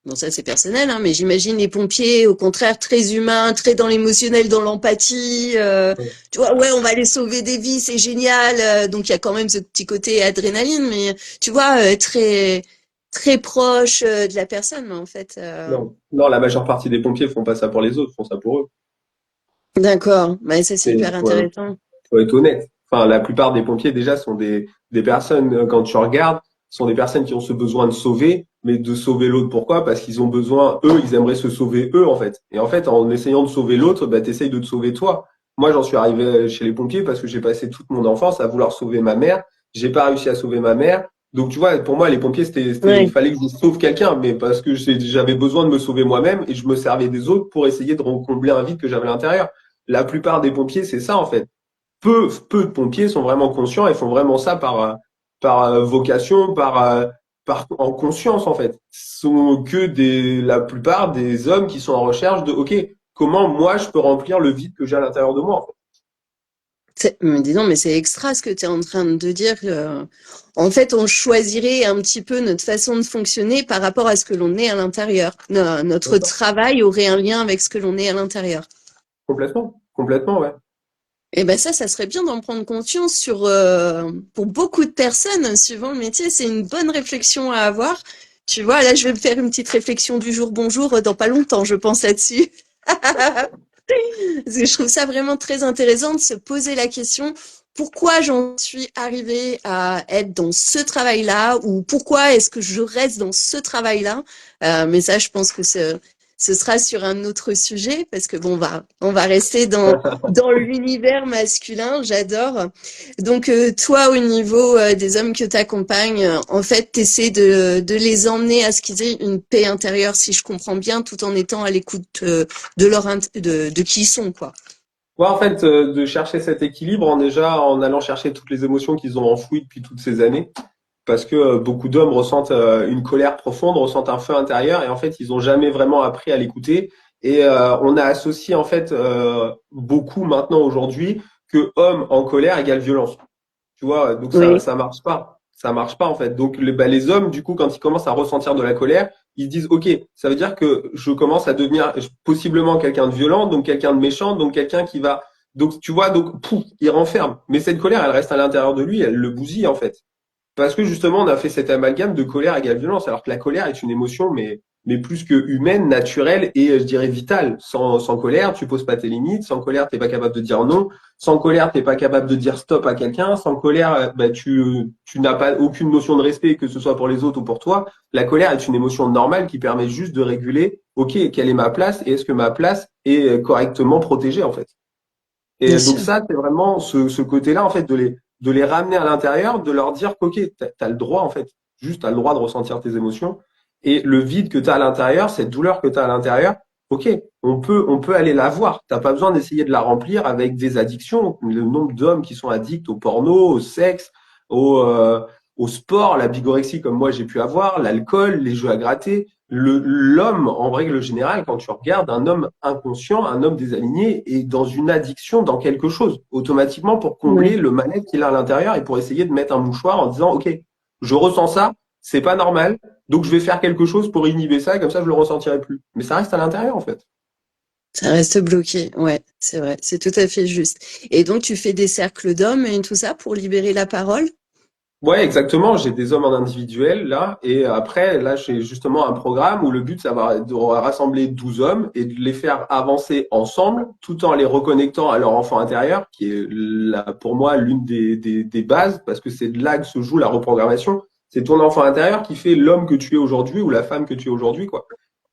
bon ça c'est personnel, hein, mais j'imagine les pompiers au contraire très humains, très dans l'émotionnel, dans l'empathie. Tu vois, ouais, on va aller sauver des vies, c'est génial. Donc il y a quand même ce petit côté adrénaline, mais tu vois, très proche de la personne, en fait. Non, non, la majeure partie des pompiers font pas ça pour les autres, font ça pour eux. D'accord, bah ça c'est Et hyper intéressant. faut être honnête. Enfin, la plupart des pompiers déjà sont des personnes, quand tu regardes, sont des personnes qui ont ce besoin de sauver, mais de sauver l'autre. Pourquoi? Parce qu'ils ont besoin, eux, ils aimeraient se sauver eux, en fait. Et en fait, en essayant de sauver l'autre, bah, t'essayes de te sauver toi. Moi, j'en suis arrivé chez les pompiers parce que j'ai passé toute mon enfance à vouloir sauver ma mère. J'ai pas réussi à sauver ma mère. Donc, tu vois, pour moi, les pompiers, il Ouais. fallait que je sauve quelqu'un, mais parce que j'avais besoin de me sauver moi-même et je me servais des autres pour essayer de combler un vide que j'avais à l'intérieur. La plupart des pompiers, c'est ça, en fait. peu de pompiers sont vraiment conscients et font vraiment ça par vocation, en conscience en fait. Ce sont que la plupart des hommes qui sont en recherche de, ok, comment moi je peux remplir le vide que j'ai à l'intérieur de moi en fait. Mais dis donc, mais c'est extra ce que tu es en train de dire. En fait, on choisirait un petit peu notre façon de fonctionner par rapport à ce que l'on est à l'intérieur. Notre travail aurait un lien avec ce que l'on est à l'intérieur. Complètement, complètement, ouais. Et ben ça serait bien d'en prendre conscience pour beaucoup de personnes, suivant le métier. C'est une bonne réflexion à avoir. Tu vois, là, je vais me faire une petite réflexion du jour bonjour dans pas longtemps, je pense là-dessus. Parce que je trouve ça vraiment très intéressant de se poser la question pourquoi j'en suis arrivée à être dans ce travail-là ou pourquoi est-ce que je reste dans ce travail-là. Mais ça, je pense que ce sera sur un autre sujet parce que bon, on va rester dans l'univers masculin. J'adore. Donc, toi, au niveau des hommes que tu accompagnes, en fait, tu essaies de les emmener à ce qu'ils aient une paix intérieure, si je comprends bien, tout en étant à l'écoute de qui ils sont, quoi. Ouais, en fait, de chercher cet équilibre en allant chercher toutes les émotions qu'ils ont enfouies depuis toutes ces années. Parce que beaucoup d'hommes ressentent une colère profonde, ressentent un feu intérieur et en fait, ils ont jamais vraiment appris à l'écouter. Et on a associé en fait beaucoup maintenant aujourd'hui que homme en colère égale violence. Tu vois, donc Oui, ça marche pas. Ça marche pas en fait. Donc les hommes, du coup, quand ils commencent à ressentir de la colère, ils se disent, OK, ça veut dire que je commence à devenir possiblement quelqu'un de violent, donc quelqu'un de méchant, donc quelqu'un qui va. Donc tu vois, donc pouf, il renferme. Mais cette colère, elle reste à l'intérieur de lui, elle le bousille en fait. Parce que justement, on a fait cet amalgame de colère égale violence, alors que la colère est une émotion, mais plus que humaine, naturelle et je dirais vitale. Sans colère, tu poses pas tes limites. Sans colère, t'es pas capable de dire non. Sans colère, t'es pas capable de dire stop à quelqu'un. Sans colère, bah, tu n'as pas aucune notion de respect, que ce soit pour les autres ou pour toi. La colère est une émotion normale qui permet juste de réguler, OK, quelle est ma place et est-ce que ma place est correctement protégée, en fait. bien Et donc sûr. ça, c'est vraiment ce côté-là, en fait, de les ramener à l'intérieur, de leur dire qu'ok, t'as le droit, en fait, juste t'as le droit de ressentir tes émotions. Et le vide que t'as à l'intérieur, cette douleur que t'as à l'intérieur, ok, on peut aller la voir. T'as pas besoin d'essayer de la remplir avec des addictions. Le nombre d'hommes qui sont addicts au porno, au sexe, au, euh, au sport, la bigorexie comme moi j'ai pu avoir, l'alcool, les jeux à gratter. L'homme, en règle générale, quand tu regardes un homme inconscient, un homme désaligné, est dans une addiction dans quelque chose, automatiquement pour combler Ouais. le mal-être qu'il a à l'intérieur et pour essayer de mettre un mouchoir en disant, OK, je ressens ça, c'est pas normal, donc je vais faire quelque chose pour inhiber ça, et comme ça je le ressentirai plus. Mais ça reste à l'intérieur, en fait. Ça reste bloqué. Ouais, c'est vrai. C'est tout à fait juste. Et donc, tu fais des cercles d'hommes et tout ça pour libérer la parole? Ouais, exactement. J'ai des hommes en individuel là, et après là, j'ai justement un programme où le but, ça va être de rassembler 12 hommes et de les faire avancer ensemble, tout en les reconnectant à leur enfant intérieur, qui est là, pour moi l'une des bases, parce que c'est de là que se joue la reprogrammation. C'est ton enfant intérieur qui fait l'homme que tu es aujourd'hui ou la femme que tu es aujourd'hui, quoi.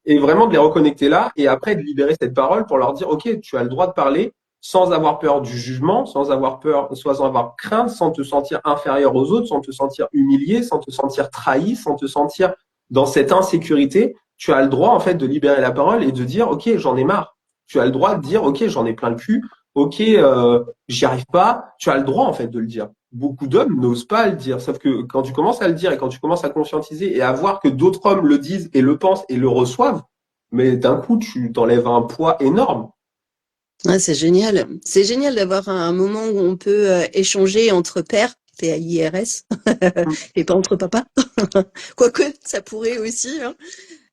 Et vraiment de les reconnecter là, et après de libérer cette parole pour leur dire, OK, tu as le droit de parler sans avoir peur du jugement, sans avoir peur, sans avoir crainte, sans te sentir inférieur aux autres, sans te sentir humilié, sans te sentir trahi, sans te sentir dans cette insécurité. Tu as le droit, en fait, de libérer la parole et de dire, OK, j'en ai marre. Tu as le droit de dire, OK, j'en ai plein le cul. OK, j'y arrive pas. Tu as le droit, en fait, de le dire. Beaucoup d'hommes n'osent pas le dire. Sauf que quand tu commences à le dire et quand tu commences à conscientiser et à voir que d'autres hommes le disent et le pensent et le reçoivent, mais d'un coup, tu t'enlèves un poids énorme. Ah, c'est génial. C'est génial d'avoir un moment où on peut échanger entre pairs, P-A-I-R-S, et pas entre papas. Quoique, ça pourrait aussi, hein.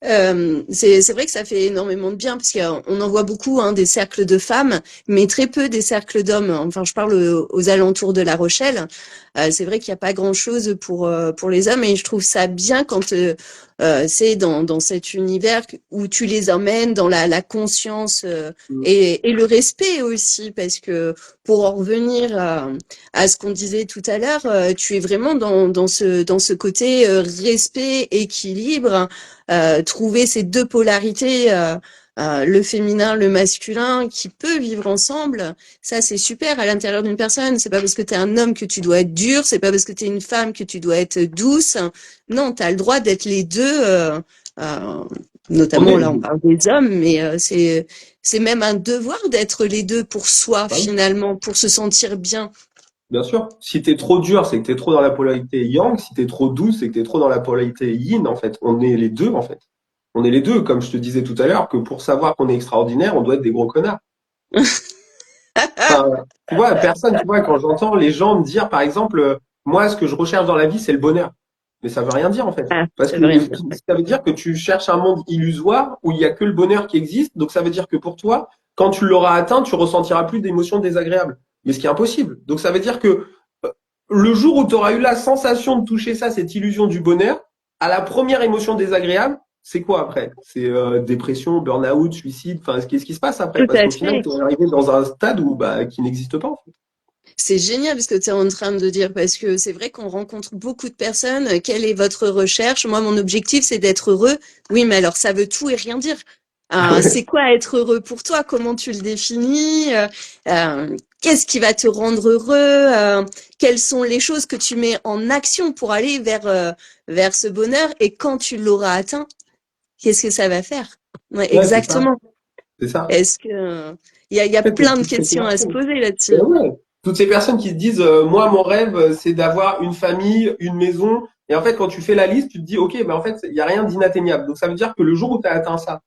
C'est vrai que ça fait énormément de bien parce qu'on en voit beaucoup hein, des cercles de femmes, mais très peu des cercles d'hommes. Enfin, je parle aux alentours de La Rochelle. C'est vrai qu'il n'y a pas grand-chose pour les hommes et je trouve ça bien quand c'est dans cet univers où tu les emmènes dans la conscience et le respect aussi parce que pour en revenir à ce qu'on disait tout à l'heure, tu es vraiment dans ce côté respect, équilibre trouver ces deux polarités, le féminin, le masculin, qui peut vivre ensemble, ça c'est super à l'intérieur d'une personne. C'est pas parce que tu es un homme que tu dois être dur, c'est pas parce que tu es une femme que tu dois être douce. Non, tu as le droit d'être les deux On est Notamment, les là, on deux. parle des hommes, mais c'est même un devoir d'être les deux pour soi, Bah oui, finalement, pour se sentir bien. bien sûr. Si t'es trop dur, c'est que t'es trop dans la polarité yang. Si t'es trop douce, c'est que t'es trop dans la polarité yin, en fait. On est les deux, en fait. On est les deux, comme je te disais tout à l'heure, que pour savoir qu'on est extraordinaire, on doit être des gros connards. Enfin, tu vois, personne, tu vois, quand j'entends les gens me dire, par exemple, moi, ce que je recherche dans la vie, c'est le bonheur. Mais ça veut rien dire, en fait. Ah, Parce ça que veut rien dire. ça veut dire que tu cherches un monde illusoire où il y a que le bonheur qui existe. Donc, ça veut dire que pour toi, quand tu l'auras atteint, tu ressentiras plus d'émotions désagréables. Mais ce qui est impossible. Donc, ça veut dire que euh, le jour où tu auras eu la sensation de toucher ça, cette illusion du bonheur, à la première émotion désagréable, c'est quoi après? C'est dépression, burn-out, suicide. Enfin, qu'est-ce qui se passe après? Tout Parce à qu'au final, fait. tu es arrivé dans un stade où bah, qui n'existe pas en fait. C'est génial ce que tu es en train de dire parce que c'est vrai qu'on rencontre beaucoup de personnes. Quelle est votre recherche? Moi, mon objectif, c'est d'être heureux. Oui, mais alors ça veut tout et rien dire. Ah ouais. C'est quoi être heureux pour toi? Comment tu le définis? Qu'est-ce qui va te rendre heureux? Quelles sont les choses que tu mets en action pour aller vers ce bonheur? Et quand tu l'auras atteint, qu'est-ce que ça va faire? Ouais, Ouais, c'est ça. exactement. C'est ça. Est-ce que il y a En fait, c'est plein de toute questions à se préparation. poser Ben là-dessus. ouais. Toutes ces personnes qui se disent, moi, mon rêve, c'est d'avoir une famille, une maison. Et en fait, quand tu fais la liste, tu te dis, OK, ben en fait, il n'y a rien d'inatteignable. Donc, ça veut dire que le jour où tu as atteint ça,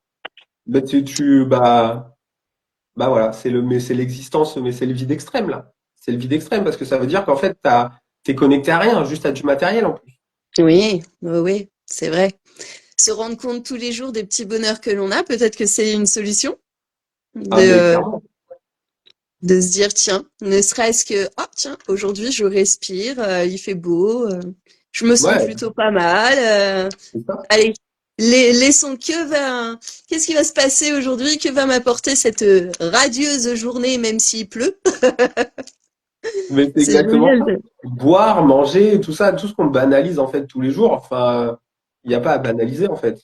ben, bah voilà, mais c'est l'existence, mais c'est le vide extrême, là. C'est le vide extrême parce que ça veut dire qu'en fait, t'es connecté à rien, juste à du matériel en plus. Oui, oui, oui, c'est vrai. Se rendre compte tous les jours des petits bonheurs que l'on a, peut-être que c'est une solution Ah, mais de, clairement. de se dire, tiens, ne serait-ce que, oh, tiens, aujourd'hui je respire, il fait beau, je me sens Ouais, plutôt pas mal. c'est ça. Allez, laissons qu'est-ce qui va se passer aujourd'hui? Que va m'apporter cette radieuse journée, même s'il pleut? Mais c'est C'est exactement génial. ça. Boire, manger, tout ça, tout ce qu'on banalise en fait tous les jours. Enfin, il n'y a pas à banaliser en fait.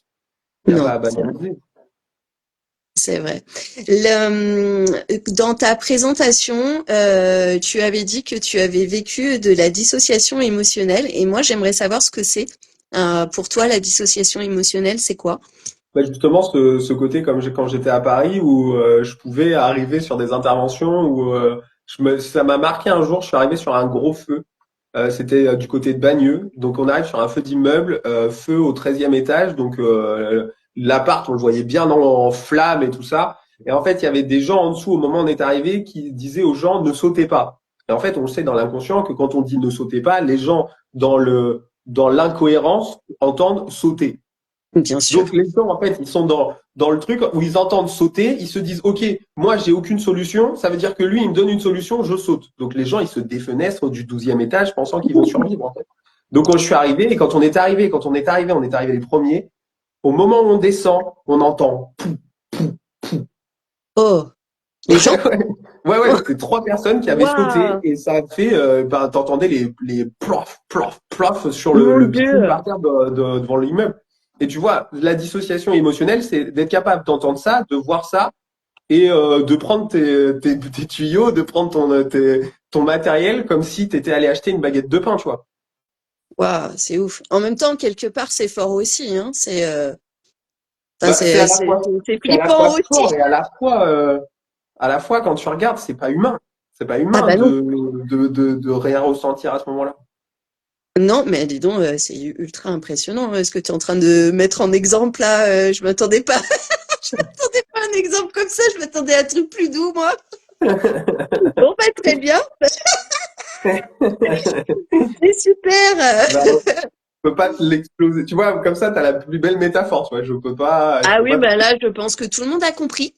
Il n'y a pas Non, à c'est vrai. banaliser. C'est vrai. Dans ta présentation, tu avais dit que tu avais vécu de la dissociation émotionnelle et moi j'aimerais savoir ce que c'est. Pour toi, la dissociation émotionnelle, c'est quoi? Bah, justement, ce côté comme quand j'étais à Paris où je pouvais arriver sur des interventions où ça m'a marqué un jour. Je suis arrivé sur un gros feu. C'était du côté de Bagneux. Donc on arrive sur un feu d'immeuble, feu au 13e étage. Donc l'appart, on le voyait bien en flammes et tout ça. Et en fait, il y avait des gens en dessous au moment où on est arrivé qui disaient aux gens ne sautez pas. Et en fait, on le sait dans l'inconscient que quand on dit ne sautez pas, les gens dans l'incohérence entendent sauter. Bien sûr. Donc les gens, en fait, ils sont dans le truc où ils entendent sauter, ils se disent, OK, moi, j'ai aucune solution, ça veut dire que lui, il me donne une solution, je saute. Donc les gens, ils se défenestrent du 12e étage pensant qu'ils vont survivre, en fait. Donc quand je suis arrivé, et quand on est arrivé les premiers, au moment où on descend, on entend. Oh, les gens? Ouais, ouais, ouais, ouais, c'était trois personnes qui avaient sauté Waouh, et ça a fait, t'entendais les plof, plof, plof sur mon le bitume Dieu. par terre devant l'immeuble. Et tu vois, la dissociation émotionnelle, c'est d'être capable d'entendre ça, de voir ça et de prendre tes tuyaux, de prendre ton matériel comme si tu étais allé acheter une baguette de pain, tu vois. Waouh, c'est ouf. En même temps, quelque part, c'est fort aussi, hein. Enfin, Bah, c'est c'est à la fois flippant aussi. fort et à la fois quand tu regardes, c'est pas humain. C'est pas Ah humain bah non. de rien ressentir à ce moment-là. Non, mais dis donc, c'est ultra impressionnant, ce que tu es en train de mettre en exemple là. Je m'attendais pas, je m'attendais pas à un exemple comme ça. Je m'attendais à un truc plus doux, moi. Bon, bah, très bien, c'est super. Bah, je peux pas te l'exploser. Tu vois, comme ça, tu as la plus belle métaphore, tu vois. Je Ah peux oui, pas. bah là, je pense que tout le monde a compris.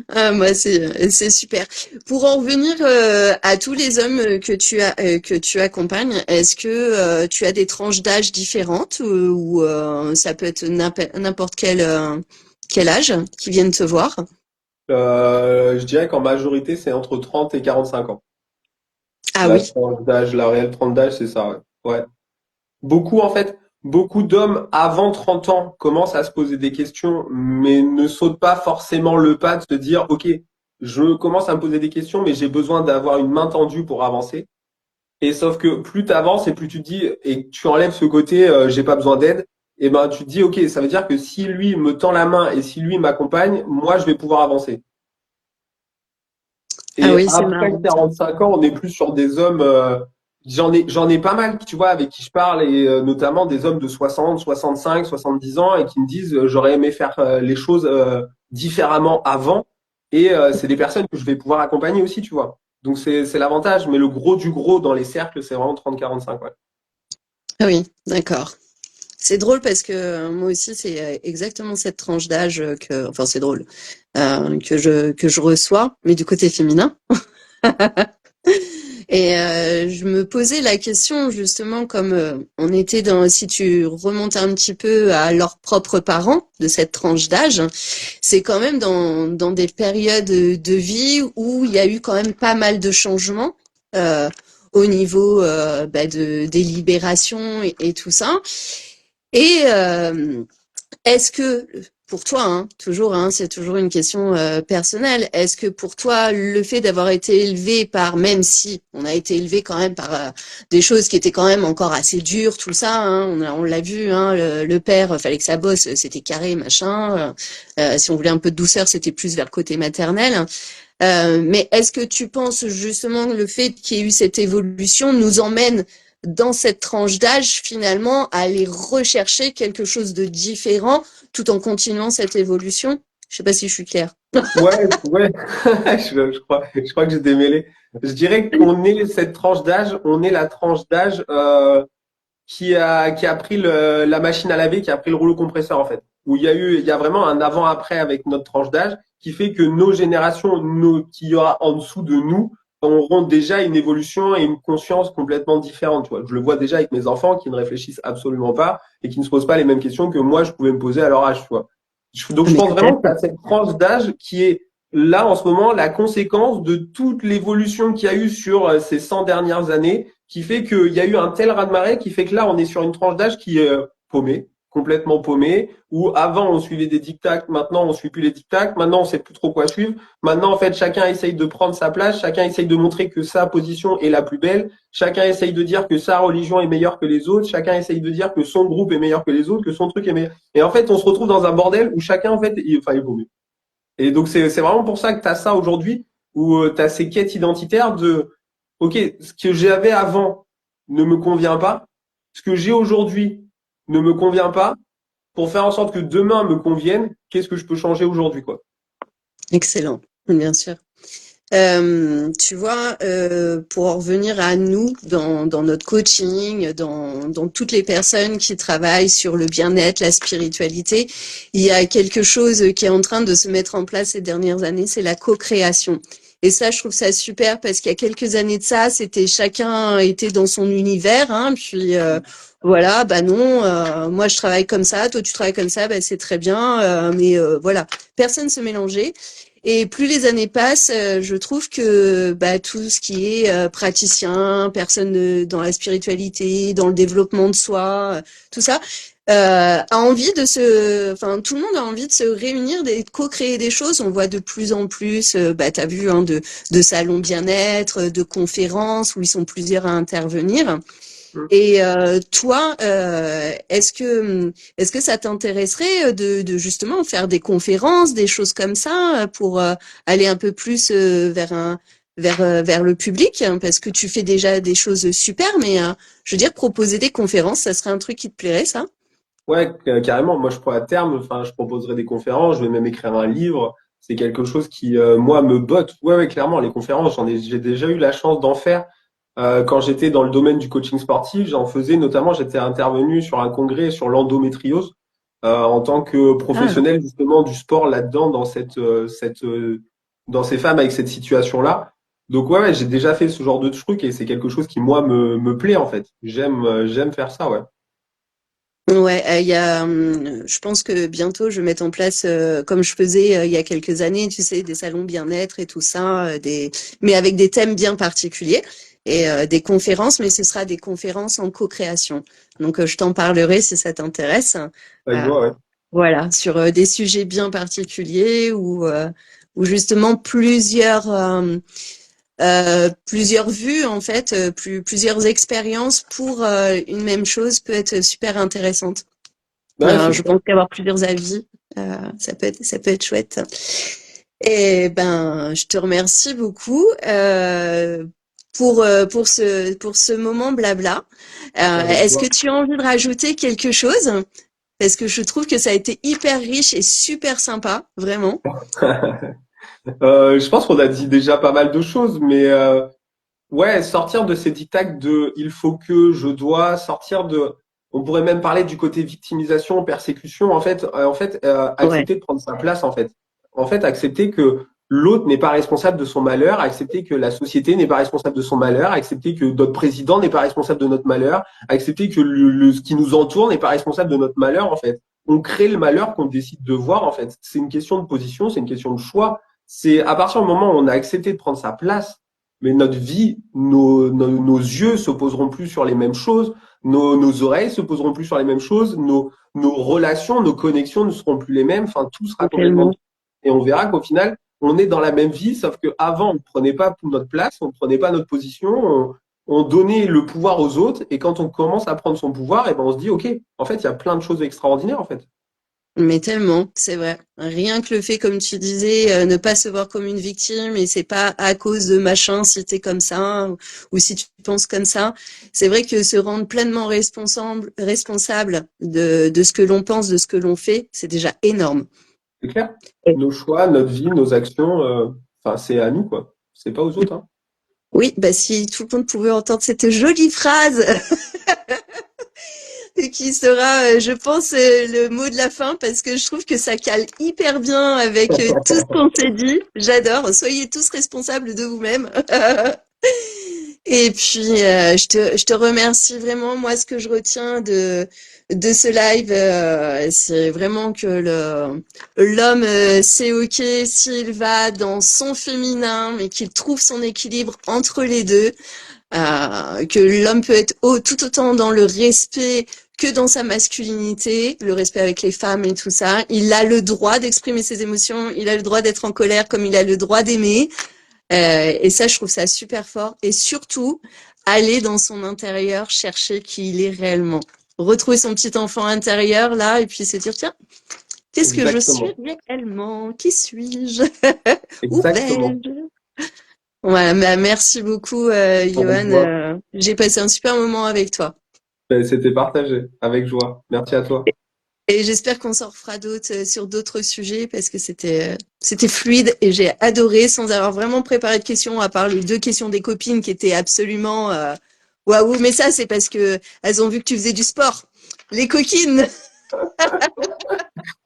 Ah, moi, c'est super. Pour en revenir à tous les hommes que tu accompagnes, est-ce que tu as des tranches d'âge différentes ou ça peut être n'importe quel âge qui viennent te voir? Je dirais qu'en majorité, c'est entre 30 et 45 ans. Ah La oui, tranche d'âge, la réelle tranche d'âge, c'est ça, ouais. Ouais. Beaucoup, en fait, beaucoup d'hommes avant 30 ans commencent à se poser des questions, mais ne sautent pas forcément le pas de se dire, OK, je commence à me poser des questions, mais j'ai besoin d'avoir une main tendue pour avancer. Et sauf que plus tu avances et plus tu te dis, et tu enlèves ce côté, j'ai pas besoin d'aide, et ben tu te dis ok, ça veut dire que si lui me tend la main et si lui m'accompagne, moi je vais pouvoir avancer. Ah Et oui, c'est après marrant ça. 45 ans, on est plus sur des hommes. J'en ai pas mal, tu vois, avec qui je parle, et notamment des hommes de 60, 65, 70 ans, et qui me disent j'aurais aimé faire les choses différemment avant. Et c'est des personnes que je vais pouvoir accompagner aussi, tu vois. Donc c'est l'avantage, mais le gros du gros dans les cercles, c'est vraiment 30-45, ouais. Ah oui, d'accord. C'est drôle parce que moi aussi, c'est exactement cette tranche d'âge enfin c'est drôle, que je reçois, mais du côté féminin. Et je me posais la question justement comme on était dans, si tu remontes un petit peu à leurs propres parents de cette tranche d'âge, c'est quand même dans des périodes de vie où il y a eu quand même pas mal de changements au niveau des libérations et tout ça. Et est-ce que, pour toi, hein, toujours, hein, c'est toujours une question personnelle, est-ce que pour toi, le fait d'avoir été élevé par, même si on a été élevé quand même par des choses qui étaient quand même encore assez dures, tout ça, hein, on l'a vu, hein, le père, fallait que ça bosse, c'était carré, machin. Si on voulait un peu de douceur, c'était plus vers le côté maternel. Mais est-ce que tu penses justement que le fait qu'il y ait eu cette évolution nous emmène dans cette tranche d'âge finalement à aller rechercher quelque chose de différent tout en continuant cette évolution? Je sais pas si je suis claire. Ouais, ouais, je crois que j'ai démêlé. Je dirais qu'on est cette tranche d'âge, on est la tranche d'âge qui a pris la machine à laver, qui a pris le rouleau compresseur en fait. Où il y a vraiment un avant-après avec notre tranche d'âge qui fait que nos générations, qui y aura en dessous de nous, auront déjà une évolution et une conscience complètement différente. Tu vois. Je le vois déjà avec mes enfants qui ne réfléchissent absolument pas et qui ne se posent pas les mêmes questions que moi je pouvais me poser à leur âge. Tu vois. Donc Ah, je mais pense tout à vraiment que fait. tu cette tranche d'âge qui est là en ce moment la conséquence de toute l'évolution qu'il y a eu sur ces 100 dernières années qui fait qu'il y a eu un tel raz-de-marée qui fait que là, on est sur une tranche d'âge qui est paumée, complètement paumée, où avant, on suivait des dictats, maintenant, on suit plus les dictats, maintenant, on sait plus trop quoi suivre. Maintenant, en fait, chacun essaye de prendre sa place, chacun essaye de montrer que sa position est la plus belle, chacun essaye de dire que sa religion est meilleure que les autres, chacun essaye de dire que son groupe est meilleur que les autres, que son truc est meilleur. Et en fait, on se retrouve dans un bordel où chacun, en fait, est paumé. Et donc, c'est vraiment pour ça que tu as ça aujourd'hui, où tu as ces quêtes identitaires de, OK, ce que j'avais avant ne me convient pas, ce que j'ai aujourd'hui ne me convient pas, pour faire en sorte que demain me convienne, qu'est-ce que je peux changer aujourd'hui, quoi. Excellent, bien sûr. Tu vois, pour en revenir à nous dans notre coaching, dans toutes les personnes qui travaillent sur le bien-être, la spiritualité, il y a quelque chose qui est en train de se mettre en place ces dernières années, c'est la co-création. Et ça, je trouve ça super parce qu'il y a quelques années de ça, c'était chacun était dans son univers, hein, puis voilà, bah non, moi je travaille comme ça, toi tu travailles comme ça, bah c'est très bien, mais voilà, personne se mélangeait. Et plus les années passent, je trouve que bah, tout ce qui est praticien, personne dans la spiritualité, dans le développement de soi, tout ça, a envie enfin tout le monde a envie de se réunir, de co-créer des choses. On voit de plus en plus, bah t'as vu, hein, de salons bien-être, de conférences où ils sont plusieurs à intervenir. Mm. Et toi, est-ce que ça t'intéresserait de justement faire des conférences, des choses comme ça, pour aller un peu plus vers le public, hein, parce que tu fais déjà des choses super, mais je veux dire proposer des conférences, ça serait un truc qui te plairait, ça? Ouais, carrément. Moi, je crois à terme, enfin, je proposerai des conférences, je vais même écrire un livre. C'est quelque chose qui, moi, me botte. Ouais, ouais, clairement, les conférences, j'ai déjà eu la chance d'en faire. Quand j'étais dans le domaine du coaching sportif, j'en faisais notamment, j'étais intervenu sur un congrès sur l'endométriose en tant que Ah, professionnel justement du sport là-dedans, dans ces femmes avec cette situation-là. Donc ouais, ouais, j'ai déjà fait ce genre de truc et c'est quelque chose qui moi me plaît en fait. J'aime faire ça, ouais. ouais, je pense que bientôt je vais mettre en place, comme je faisais il y a quelques années, tu sais, des salons bien-être et tout ça, mais avec des thèmes bien particuliers et des conférences, mais ce sera des conférences en co-création. Donc je t'en parlerai si ça t'intéresse. Avec Euh, joie, ouais. voilà, sur des sujets bien particuliers où justement plusieurs vues en fait, plusieurs expériences pour une même chose peut être super intéressante. Ouais, c'est Je sûr. pense qu'avoir plusieurs avis, ça peut être chouette. Et ben, je te remercie beaucoup pour ce moment blabla. Avec Est-ce que joie. tu as envie de rajouter quelque chose? Parce que je trouve que ça a été hyper riche et super sympa, vraiment. Je pense qu'on a dit déjà pas mal de choses, mais ouais, sortir de ces diktats de il faut que, je dois, sortir de. On pourrait même parler du côté victimisation, persécution. Ouais, Accepter de prendre sa place, en fait. En fait, accepter que l'autre n'est pas responsable de son malheur, accepter que la société n'est pas responsable de son malheur, accepter que notre président n'est pas responsable de notre malheur, accepter que ce qui nous entoure n'est pas responsable de notre malheur, en fait. On crée le malheur qu'on décide de voir, en fait. C'est une question de position, c'est une question de choix. C'est à partir du moment où on a accepté de prendre sa place, mais notre vie, nos yeux se poseront plus sur les mêmes choses, nos oreilles se poseront plus sur les mêmes choses, nos relations, nos connexions ne seront plus les mêmes, enfin tout sera complètement tellement. différent. Et on verra qu'au final, on est dans la même vie, sauf qu'avant, on ne prenait pas notre place, on ne prenait pas notre position, on donnait le pouvoir aux autres, et quand on commence à prendre son pouvoir, et ben on se dit, OK, en fait, il y a plein de choses extraordinaires, en fait. Mais tellement, c'est vrai. Rien que le fait, comme tu disais, ne pas se voir comme une victime et c'est pas à cause de machin si t'es comme ça ou si tu penses comme ça. C'est vrai que se rendre pleinement responsable de ce que l'on pense, de ce que l'on fait, c'est déjà énorme. C'est clair. Nos choix, notre vie, nos actions, enfin, c'est à nous, quoi. C'est pas aux autres, hein. Oui, bah si tout le monde pouvait entendre cette jolie phrase qui sera, je pense, le mot de la fin parce que je trouve que ça cale hyper bien avec tout ce qu'on s'est dit. J'adore. Soyez tous responsables de vous-même. Et puis, je te remercie vraiment. Moi, ce que je retiens de ce live, c'est vraiment que l'homme, c'est OK s'il va dans son féminin, mais qu'il trouve son équilibre entre les deux. Que l'homme peut être tout autant dans le respect que dans sa masculinité, le respect avec les femmes et tout ça. Il a le droit d'exprimer ses émotions, il a le droit d'être en colère comme il a le droit d'aimer. Et ça, je trouve ça super fort. Et surtout, aller dans son intérieur, chercher qui il est réellement. Retrouver son petit enfant intérieur, là, et puis se dire, tiens, qu'est-ce que je suis Exactement. réellement? Qui suis-je? Où Exactement. vais-je? Voilà, bah, merci beaucoup, Avec Johan. joie. J'ai passé un super moment avec toi. Ben, c'était partagé. Avec joie. Merci à toi. Et j'espère qu'on s'en refera d'autres sur d'autres sujets parce que c'était fluide et j'ai adoré sans avoir vraiment préparé de questions à part les deux questions des copines qui étaient absolument waouh. Mais ça c'est parce que elles ont vu que tu faisais du sport. Les coquines.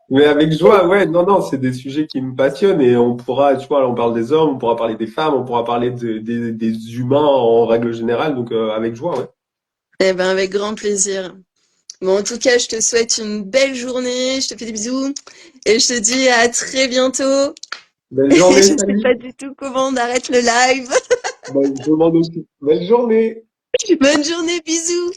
Mais avec joie, ouais, non, non, c'est des sujets qui me passionnent et on pourra, tu vois, là, on parle des hommes, on pourra parler des femmes, on pourra parler des humains en règle générale, donc avec joie, ouais. Eh ben avec grand plaisir. Bon en tout cas je te souhaite une belle journée. Je te fais des bisous et je te dis à très bientôt. Belle Je journée, sais salut. pas du tout comment on arrête le live. Bon, je m'en occupe. Belle journée. Bonne journée, bisous.